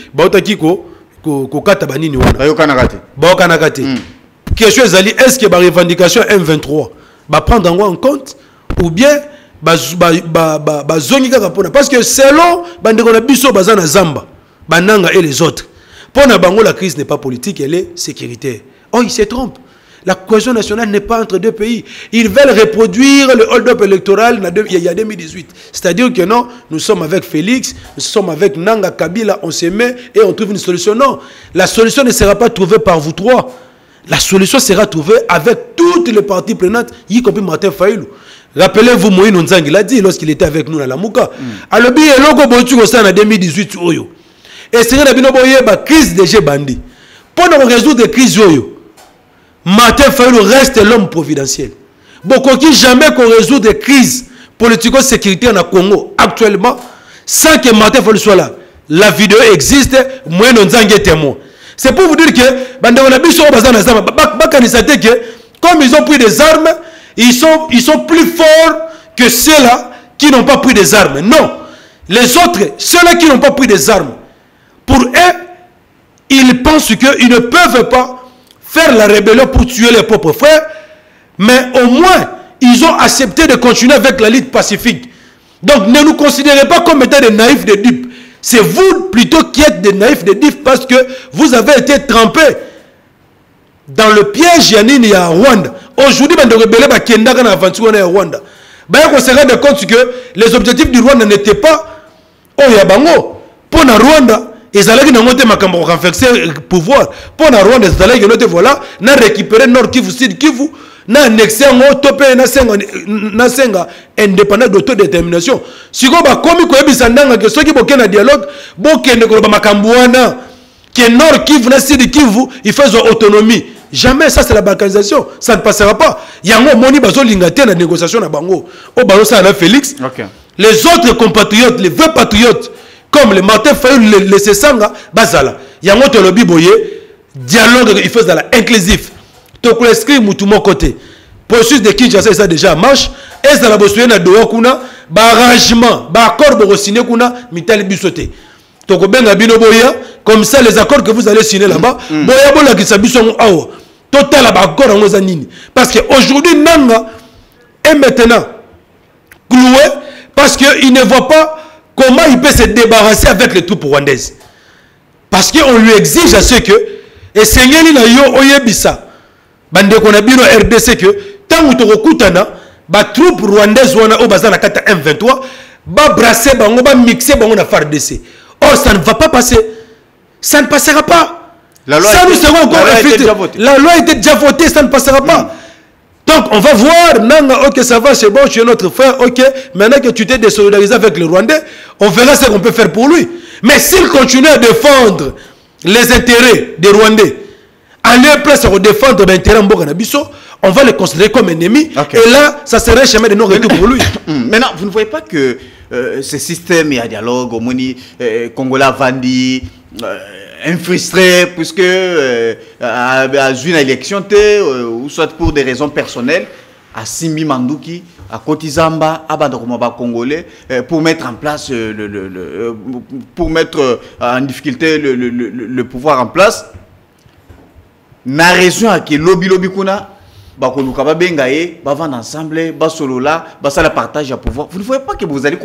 question est-ce que la revendication M23 va prendre en compte ou bien parce que selon Biso Bazana Zamba, Bananga et les autres, pour Nabango la crise n'est pas politique, elle est sécuritaire. Oh, il se trompe. La cohésion nationale n'est pas entre deux pays. Ils veulent reproduire le hold-up électoral il y a 2018. C'est-à-dire que non, nous sommes avec Félix, nous sommes avec Nanga Kabila, on se met et on trouve une solution. Non, la solution ne sera pas trouvée par vous trois. La solution sera trouvée avec toutes les parties prenantes, y compris Martin Fayulu. Rappelez-vous, Moïse Nzangi l'a dit lorsqu'il était avec nous à la Mouka. Alors, il y a en 2018. Et c'est la crise des G bandits. Pour nous résoudre la crise, Martin Fayulu reste l'homme providentiel. Beaucoup qui jamais qu'on résout des crises politico-sécuritaires au Congo actuellement sans que Martin Fayulu soit là. La vidéo existe, Moïse Nzangi est témoin. C'est pour vous dire que comme ils ont pris des armes, ils sont plus forts que ceux-là qui n'ont pas pris des armes. Non. Les autres, ceux-là qui n'ont pas pris des armes, pour eux, ils pensent qu'ils ne peuvent pas faire la rébellion pour tuer leurs propres frères, mais au moins, ils ont accepté de continuer avec la lutte pacifique. Donc, ne nous considérez pas comme étant des naïfs, des dupes. C'est vous plutôt qui êtes des naïfs, des dupes, parce que vous avez été trempés dans le piège Yanini à Rwanda. Aujourd'hui, on a aventure à Rwanda. On se rend compte que les objectifs du Rwanda n'étaient pas au Yabango. Pour la Rwanda, ils allaient renforcer le pouvoir. Pour la Rwanda, ils allaient voilà, récupérer Nord Kivu, Sud Kivu, annexer un topé, indépendant d'autodétermination. Si vous avez que ceux qui ont un dialogue, que Nord Kivu, Sud Kivu, ils font autonomie. Jamais ça c'est la balkanisation, ça ne passera pas. Il y a un moment où il la négociation à Bango. Au Bango, ça a Félix. Les autres compatriotes, les vrais patriotes, comme les Martin Fayulu, les Sessanga, Bazala. Il y a un autre lobby boyé, dialogue, il fait dans l'inclusif. Donc, l'escrit, tout mon côté. Processus de Kinshasa, ça déjà en marche. Et ça la bossoué na doa kuna, ba arrangement, ba accord pour signer kuna, mitali bisoté. Donc, ben bino boya, comme ça, les accords que vous allez signer là-bas, boya bola qui s'abusent awa. Total accord en ozanini. Parce qu'aujourd'hui, Nanga est maintenant cloué parce qu'il ne voit pas comment il peut se débarrasser avec les troupes rwandaises. Parce qu'on lui exige à ce que Et sengeli na yo oyebisa bande ko na bino RDC que tant to kokutana ba troupe rwandaise wana o bazana kata M23 ba brasser bango ba mixer bango na FARDC. Or ça ne va pas passer. Ça ne passera pas. La loi était déjà votée, ça ne passera pas. Donc on va voir, Nanga, ok ça va, c'est bon, tu es notre frère, ok, maintenant que tu t'es désolidarisé avec le Rwandais, on verra ce qu'on peut faire pour lui. Mais s'il continue à défendre les intérêts des Rwandais, en leur place à défendre l'intérêt de Bisso, on va le considérer comme ennemi, et là, ça serait un chemin de non-retour pour lui. Maintenant, vous ne voyez pas que ce système, il y a dialogue, au Moni, Congolais Vandi, frustré, puisque à une élection, ou soit pour des raisons personnelles, à Simbi Mandouki, à Kotizamba, à Bandakomaba Congolais, pour mettre en place, pour mettre en difficulté le pouvoir en place. Na raison à que lobby kuna bakoluka babengaye bavanda ensemble basolola basala partage à pouvoir. Vous ne voyez pas que vous allez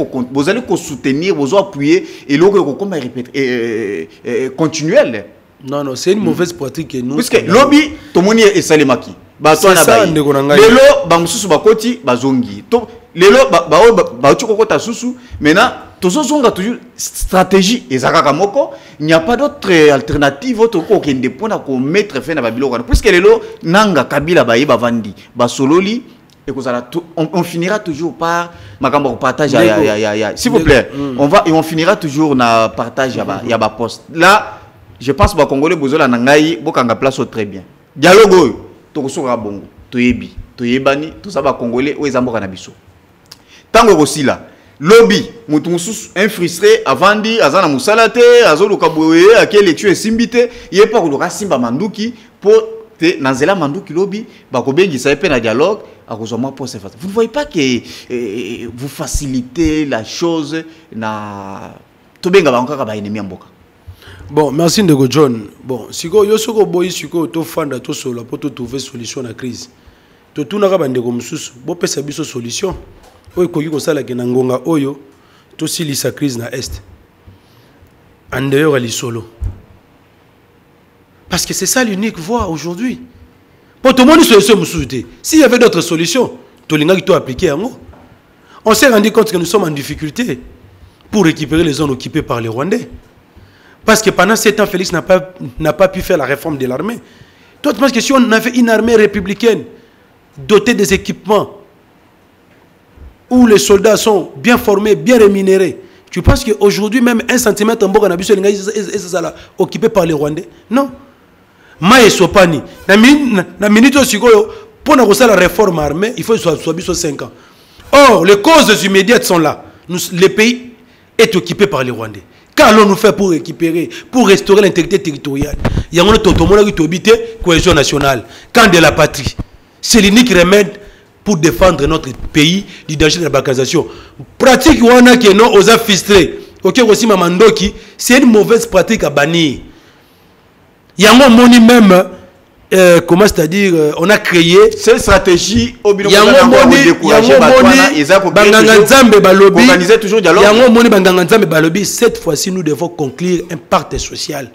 soutenir, vous appuyer et l'autre comme répéter continuel. Non non, c'est une mauvaise pratique que nous. Parce que lobby to moni et salemaki. Ba to na ba. Lelo ba mususu bakoti bazongi. To lelo ba chokota susu maintenant tozozonga toujours stratégie ezaka moko, il n'y a pas d'autre alternative autre qu'okende pona ko mettre fin na babilo kana puisque lelo nanga kabila ba yeba vandi ba sololi et on finira toujours par makambo partage s'il vous plaît on finira toujours na partage ya ba poste là je pense ba congolais bozola nangai bokanga place très bien dialogue to kosoka bongo toyebi toyebani to sa ba congolais o ezamboka na biso tango aussi là lobby mutumus frustré avant dit azana musalate azolo kaboye à quelle élection simbité il est pas ko simba manduki pour te nanzela manduki lobby ba ko bengi sa pe na dialogue à cause moi pour faire. Vous ne voyez pas que vous facilitez la chose na to benga ba encore ba ennemi mboka. Bon, merci Ndeko John. Bon, siko yo soko boyi siko to fanda to solo pour trouver solution à la crise. To tuna ka bande ko mususu bo pesa biso solution. Oyo koki kosala ke na ngonga oyo to silisa crise na est. En dehors ali solo. Parce que c'est ça l'unique voie aujourd'hui. Pour tout le monde solution mususu. S'il y avait d'autres solutions, to linga ki to appliquer yango. On s'est rendu compte que nous sommes en difficulté pour récupérer les zones occupées par les Rwandais. Parce que pendant 7 ans, Félix n'a pas pu faire la réforme de l'armée. Toi, tu penses que si on avait une armée républicaine dotée des équipements, où les soldats sont bien formés, bien rémunérés, tu penses qu'aujourd'hui, même 1 centimètre en bas, on a vu occupé par les Rwandais? Non. Maïe Sopani, la minute aussi, pour la réforme armée, il faut soit 5 ans. Or, les causes immédiates sont là. Le pays est occupé par les Rwandais. Qu'allons-nous faire pour récupérer, pour restaurer l'intégrité territoriale? Il y a un autre qui habite cohésion nationale, camp de la patrie. C'est l'unique remède pour défendre notre pays du danger de la balkanisation. Pratique wana qui est non aux affistrés. Ok, aussi Mamandoki, c'est une mauvaise pratique à bannir. Il y a un moni même, comment c'est-à-dire, on a créé cette stratégie au il y a un moni cette fois-ci nous devons conclure un pacte social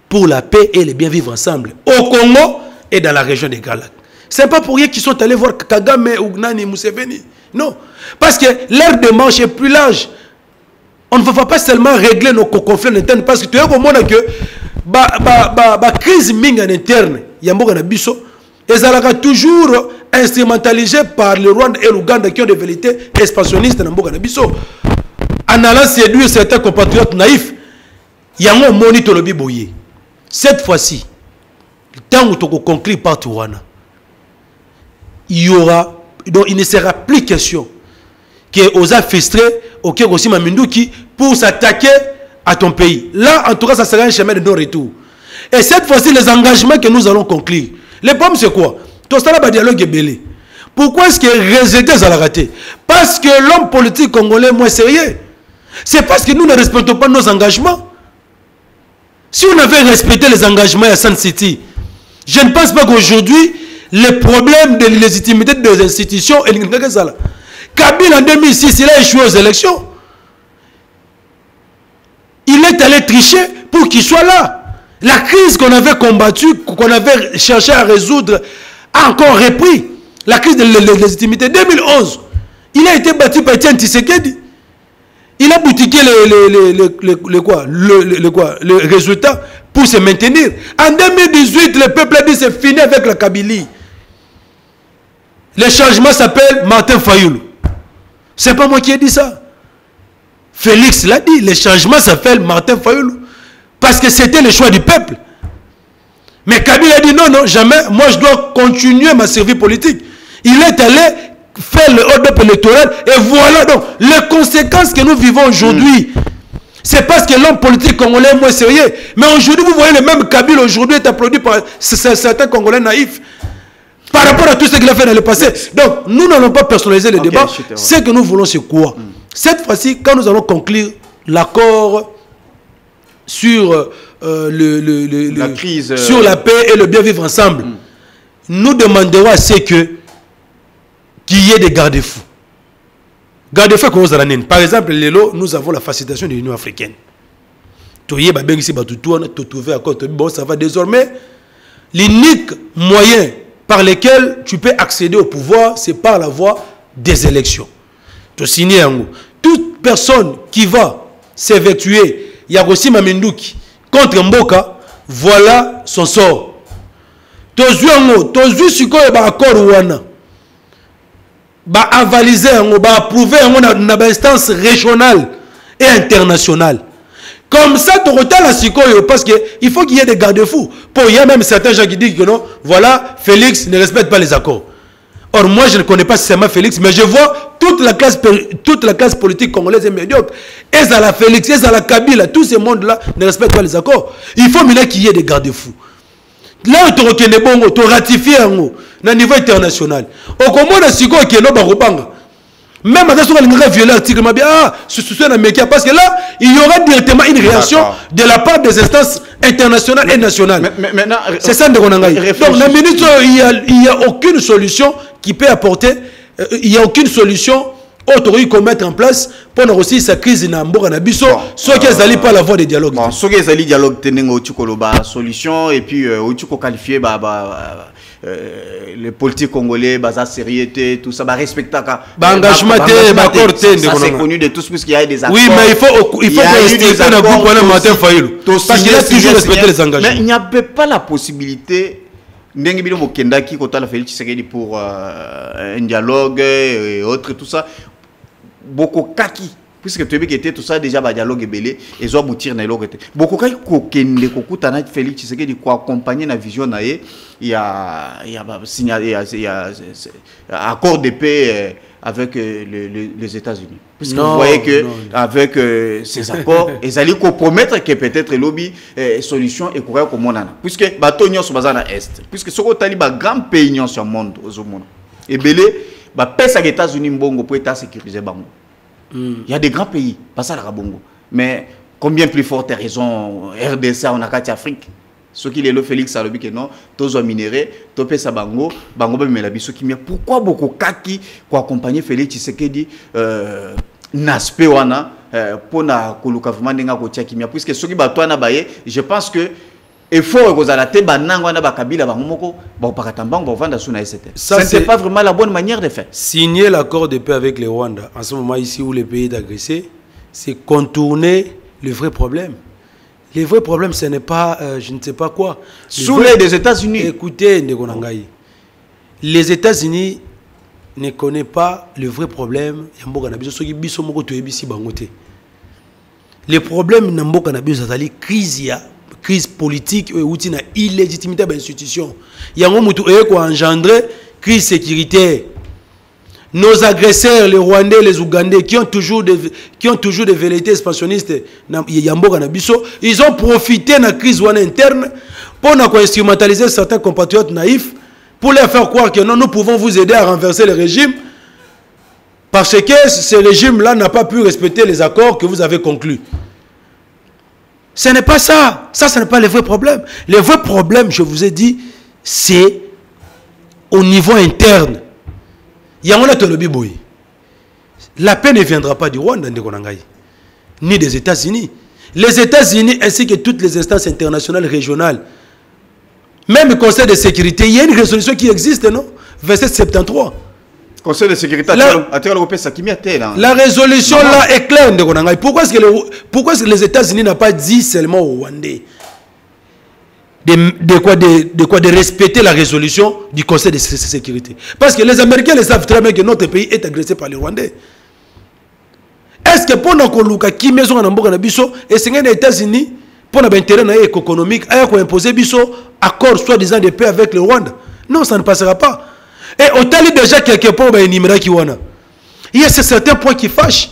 pour la paix et le bien vivre ensemble au Congo et dans la région des Galates. C'est pas pour rien qu'ils sont allés voir Kagame ou Nani Museveni. Non, parce que l'air de manche est plus large. On ne va pas seulement régler nos conflits internes parce que tu es au monde que la crise en interne, Yamboka na biso, ezalaka toujours instrumentalisée par le Rwanda et l'Ouganda qui ont des vérités expansionnistes dans Yamboka na biso. En allant séduire certains compatriotes naïfs, Yango moni tolobi boye. Cette fois-ci, tant où tu conclure par Touana, il y aura, donc il ne sera plus question qu'aux affistrés, au Kérosi Maminduki, pour s'attaquer à ton pays. Là, en tout cas, ça sera un chemin de non-retour. Et cette fois-ci, les engagements que nous allons conclure, le problème c'est quoi? Tout ça, le dialogue est belé. Pourquoi est-ce que résultat ça l'a raté? Parce que l'homme politique congolais est moins sérieux. C'est parce que nous ne respectons pas nos engagements. Si on avait respecté les engagements à Sun City, je ne pense pas qu'aujourd'hui, le problème de légitimité des institutions est là. Kabila en 2006, il a échoué aux élections. Il est allé tricher pour qu'il soit là. La crise qu'on avait combattue, qu'on avait cherché à résoudre, a encore repris. La crise de légitimité. 2011, il a été battu par Etienne Tshisekedi. Il a boutiqué le résultat pour se maintenir. En 2018, le peuple a dit c'est fini avec la Kabylie. Le changement s'appelle Martin Fayoulou. C'est pas moi qui ai dit ça. Félix l'a dit, le changement s'appelle Martin Fayoulou. Parce que c'était le choix du peuple. Mais Kabila a dit non, non, jamais. Moi, je dois continuer ma survie politique. Il est allé faire le hold-up électoral. Et voilà donc les conséquences que nous vivons aujourd'hui. C'est parce que l'homme politique congolais est moins sérieux. Mais aujourd'hui, vous voyez le même Kabila aujourd'hui est applaudi par certains Congolais naïfs. Par rapport à tout ce qu'il a fait dans le passé. Donc, nous n'allons pas personnaliser le débat. Ce que nous voulons, c'est quoi? Cette fois-ci, quand nous allons conclure l'accord sur la crise, sur la paix et le bien vivre ensemble, nous demanderons à ce qu'il y ait des garde-fous. Garde-fous comme vous allez. Par exemple, nous avons la facilitation de l'Union africaine. Bon, ça va désormais. L'unique moyen par lequel tu peux accéder au pouvoir, c'est par la voie des élections. Toute personne qui va s'évertuer, Yagosi Mamindouki, contre Mboka, voilà son sort. Tozu accord wana ba avaliser ba approuver na instance régionale et internationale. Comme ça, tu retiens la sikoyo parce que il faut qu'il y ait des garde-fous. Il y a même certains gens qui disent que non, voilà, Félix ne respecte pas les accords. Or, moi, je ne connais pas seulement Félix, mais je vois toute la classe politique congolaise est médiocre. Ezala Félix, Ezala Kabila, tous ces mondes-là ne respectent pas les accords. Il faut qu'il y ait des garde-fous. Là, tu reconnais bon, tu ratifies à niveau international. Au comment on a sikoyo qui est là, même à ce qu'on a violé l'article, parce que là, il y aura directement une réaction de la part des instances internationales et nationales. C'est ça, donc, la minute, il n'y a aucune solution qui peut apporter, il n'y a aucune solution autorité qu'on mettre en place pour aussi sa crise dans Mboka-Nabiso, soit qu'ils n'allient pas la voie des dialogues. Soit qu'ils allient dialogue, tenir solution, et puis, tu peux qualifier, les politiques congolais, sa sérieuté, tout ça, respecter engagement, ça c'est connu de tous puisqu'il y a des accords. Oui, mais il faut respecter la groupe Martin Fayoulou. Parce qu'il a toujours respecté les engagements. Mais il n'y avait pas la possibilité pour un dialogue et autres, tout ça. Beaucoup kaki. Puisque tu as tout ça déjà un dialogue belé et ils ont aboutir dans l'autre. Beaucoup kaki kokende kokutana Félix Tshisekedi quoi accompagner la vision naé il y a accord de paix avec les États-Unis. Puisque vous voyez que avec ces accords ils allaient compromettre que peut-être lobby solution et courir comme on a. Puisque batonio sur bazana est. Puisque ce qu'on taliba grand pays sur le monde au monde. Et belé ba pesa les États-Unis mbongo pour état sécuriser bango. Il y a des grands pays, pas ça la Bongo. Mais combien plus forte raison RDC en Afrique? Ce qui est le Félix Salobi que non, tous ont minéré, tous pesa bango, bango ba melabi ce qui pourquoi beaucoup kaki pour accompagner Félix Tshisekedi n'aspect wana pour na koluka vraiment denga ko tia kimia puisque ce qui batwana baye, je pense que effort que vous allez banangwa na bakabila bangomoko ba pakatambang ba vanda suna ST. Ça c'est pas vraiment la bonne manière de faire. Signer l'accord de paix avec le Rwanda en ce moment ici où le pays est agressé, c'est contourner le vrai problème. Le vrai problème ce n'est pas je ne sais pas quoi. Sous l'aide des États-Unis. Écoutez Ndegonangai. Les États-Unis ne connaissent pas le vrai problème yamboka na biso soki biso moko to ebisi bangote. Le problème na mboka na biso azali crise politique ou une illégitimité de l'institution. Il y a un moment où il engendré crise sécuritaire. Nos agresseurs, les Rwandais, les Ougandais, qui ont toujours des velléités expansionnistes, ils ont profité de la crise interne pour instrumentaliser certains compatriotes naïfs, pour leur faire croire que non, nous pouvons vous aider à renverser le régime, parce que ce régime-là n'a pas pu respecter les accords que vous avez conclus. Ce n'est pas ça. Ça, ce n'est pas le vrai problème. Le vrai problème, je vous ai dit, c'est au niveau interne. La paix ne viendra pas du Rwanda, ni des États-Unis. les États-Unis ainsi que toutes les instances internationales régionales, même le Conseil de sécurité, il y a une résolution qui existe, non? 2773. Conseil de sécurité, la résolution là est claire. Pourquoi est-ce que les États-Unis n'ont pas dit seulement aux Rwandais de respecter la résolution du Conseil de sécurité? Parce que les Américains le savent très bien que notre pays est agressé par les Rwandais. Est-ce que pour nous, qui maison en Amboka Nabiso et c'est les États-Unis pour notre intérêt économique, à imposer biso accord soi-disant de paix avec le Rwanda? Non, ça ne passera pas. Et au tali déjà quelque part, il y a certains points qui fâchent.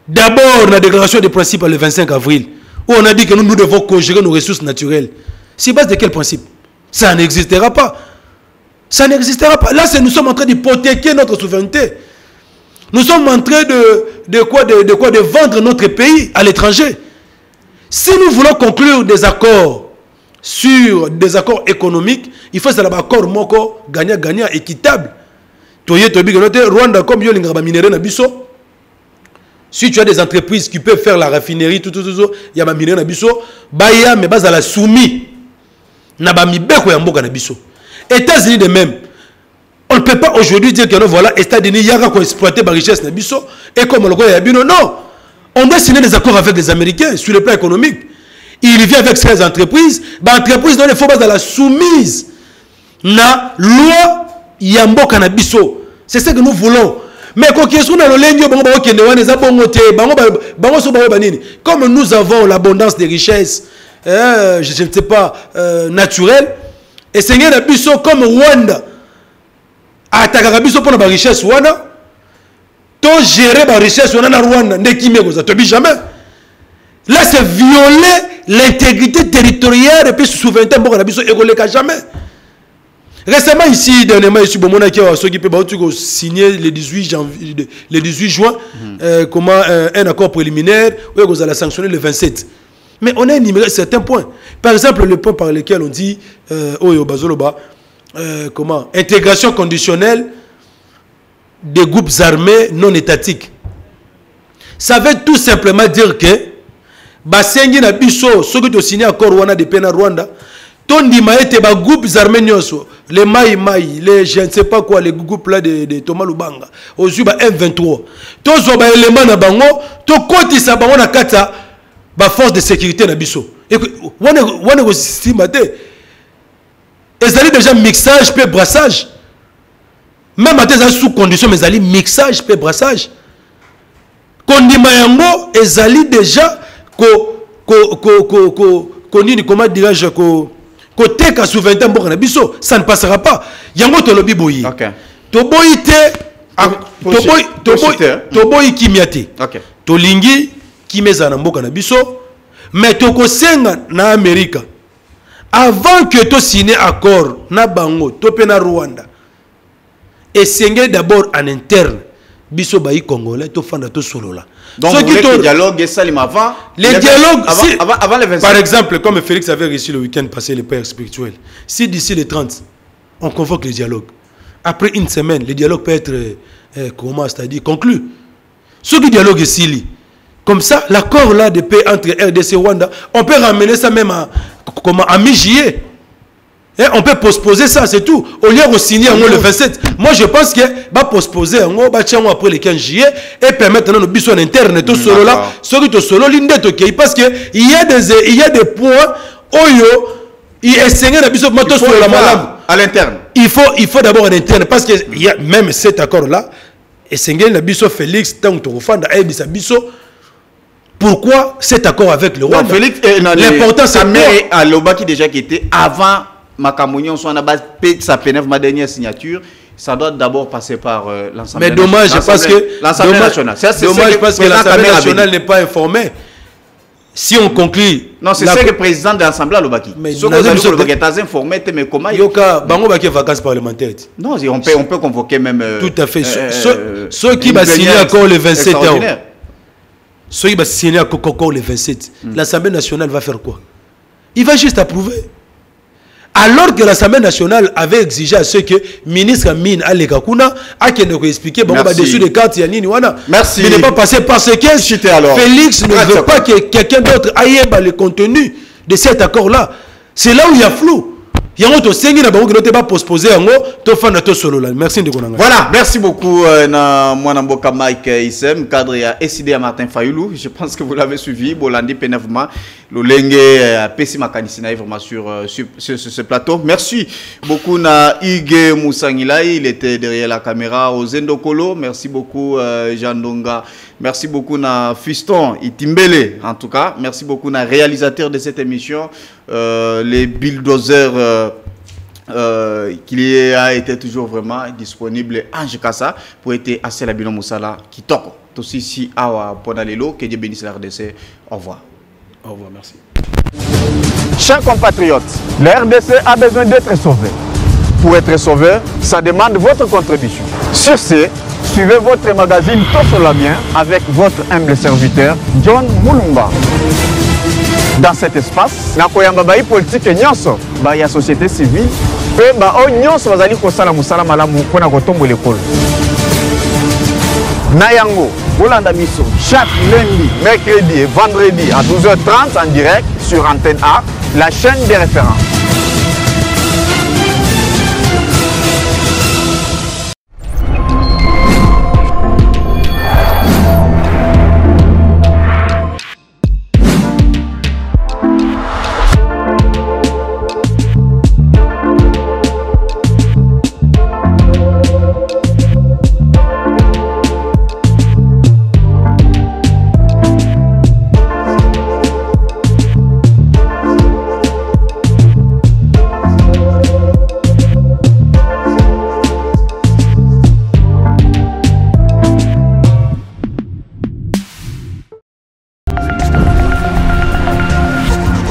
D'abord, la déclaration des principes le 25 avril, où on a dit que nous devons conjurer nos ressources naturelles. C'est base de quel principe? Ça n'existera pas. Ça n'existera pas. Là, nous sommes en train d'hypothéquer notre souveraineté. Nous sommes en train de vendre notre pays à l'étranger. Si nous voulons conclure des accords sur des accords économiques, il faut que accord moko gagnant-gagnant équitable. Rwanda comme yo lingaba minéré na biso. Si tu as des entreprises qui peuvent faire la raffinerie tout il y a ma minéré na biso, baya mais bas à la soumis. Na ba mibeko ya mboka na biso. États-Unis de même. On ne peut pas aujourd'hui dire que non, voilà, États-Unis y a exploiter la richesse na biso et comme le ya bino non. On doit signer des accords avec les Américains sur le plan économique. Il vient avec ces entreprises, l'entreprise il faut pas la soumise na loi yambo canabiso. C'est ce que nous voulons. Mais comme nous avons l'abondance des richesses, je ne sais pas, naturelles, et Seigneur Nabiso comme Rwanda, attaquera biso pour la richesse Rwanda, to gérer la richesse Rwanda, ne qui me jamais. Là, c'est violer l'intégrité territoriale et puis souveraineté et jamais. Récemment ici, dernièrement, ici, ceux qui peuvent signer le 18 juin, un accord préliminaire, où vous allez sanctionner le 27. Mais on a énuméré certains points. Par exemple, le point par lequel on dit, intégration conditionnelle des groupes armés non étatiques. Ça veut tout simplement dire que basengi na biso soki to signé accord wana de pena Rwanda tondima ete ba groupes armés nyonso les Mai les je ne sais pas quoi les groupes là de Thomas Lubanga ozu ba M23 tozo ba élément na bango to kotisa bango na kata ba force de sécurité na biso et wana ko stimate ezali déjà mixage pe brassage même à des sous condition mais ezali mixage pe brassage kondima yango ezali déjà comment dirais-je côté ka souveraineté mboka na biso ça ne passera pas yango to lobi boyi to boyite to boyi kimiate to lingi kimeza na mboka na biso mais to ko senga na Amerika avant que to signer accord na bango to pe na Rwanda et senga d'abord en interne biso bayi congolais to fanda to solola. Donc vous voulez que le dialogue est salim avant les dialogues avant les 25. Par exemple, comme Félix avait réussi le week-end passé les pères spirituels, si d'ici les 30 on convoque le dialogue, après une semaine le dialogue peut être comment c'est-à-dire conclu. Ce qui dialogue est sili comme ça l'accord là de paix entre RDC et Rwanda, on peut ramener ça même à mi-juillet. Et on peut postposer ça, c'est tout. Au lieu de signer le 27. Moi, je pense que va postposer après le 15 juillet et permettre nos bisous internes tout solo là, ce qui solo l'indé parce que il y a des points oyo il est la bisou moto sur la malade à l'interne. Il faut d'abord en interne parce que il y a même cet accord là et Sengel la bisou Félix tant que fanda et bisa bisou. Pourquoi cet accord avec le Rwanda? L'important c'est que à Lobaki déjà qui était avant Makamounion soit à base sa pénève ma dernière signature, ça doit d'abord passer par l'Assemblée. Mais dommage parce que l'Assemblée nationale. Dommage parce que l'Assemblée nationale n'est pas informée. Si on conclut. Non, c'est ça que le président de l'Assemblée Lobaki. Mais ce que vous avez informé, mais comment Yoka bango baki vacances parlementaires. Non, on peut convoquer même. Tout à fait. Ceux qui va signer encore le 27 ans. Ceux qui va signer encore le 27. L'Assemblée nationale va faire quoi? Il va juste approuver. Alors que l'Assemblée nationale avait exigé à ce que le ministre Mine Alekakuna a expliqué dessus des cartes Yanini Wana. Merci. Il n'est pas passé parce que Félix ne veut pas que quelqu'un d'autre aille le contenu de cet accord-là. C'est là où il y a flou. Il y a un autre sengi na bango qui n'était pas postposé en haut. Merci de konanga. Voilà, merci beaucoup na Mwanamboka Mike Isem, cadre à SID à Martin Fayoulou. Je pense que vous l'avez suivi. Bolandi Penavma, Lolenge Pessi Makanisina vraiment sur ce plateau. Merci beaucoup na Ige Moussangila, il était derrière la caméra au Zendo Kolo. Merci beaucoup Jean Donga. Merci beaucoup na Fiston Itimbele en tout cas. Merci beaucoup na réalisateur de cette émission, les bulldozers qui a été toujours vraiment disponible Ange Kassa pour être assez la bilan Moussala qui toque. Tout ici à Ponalelo, que Dieu bénisse la RDC. Au revoir. Au revoir, merci. Chers compatriotes, la RDC a besoin d'être sauvée. Pour être sauvé, ça demande votre contribution. Sur ce, suivez votre magazine Tout sur la bien avec votre humble serviteur John Moulumba. Dans cet espace, nakoyamba bai politique nyonso ba ya société civile pe ba o nyonso bazali kosala musala malamu pona kotombo l'école. Nayango, Olanda Misso, chaque lundi, mercredi et vendredi à 12h30 en direct sur Antenne A, la chaîne des références.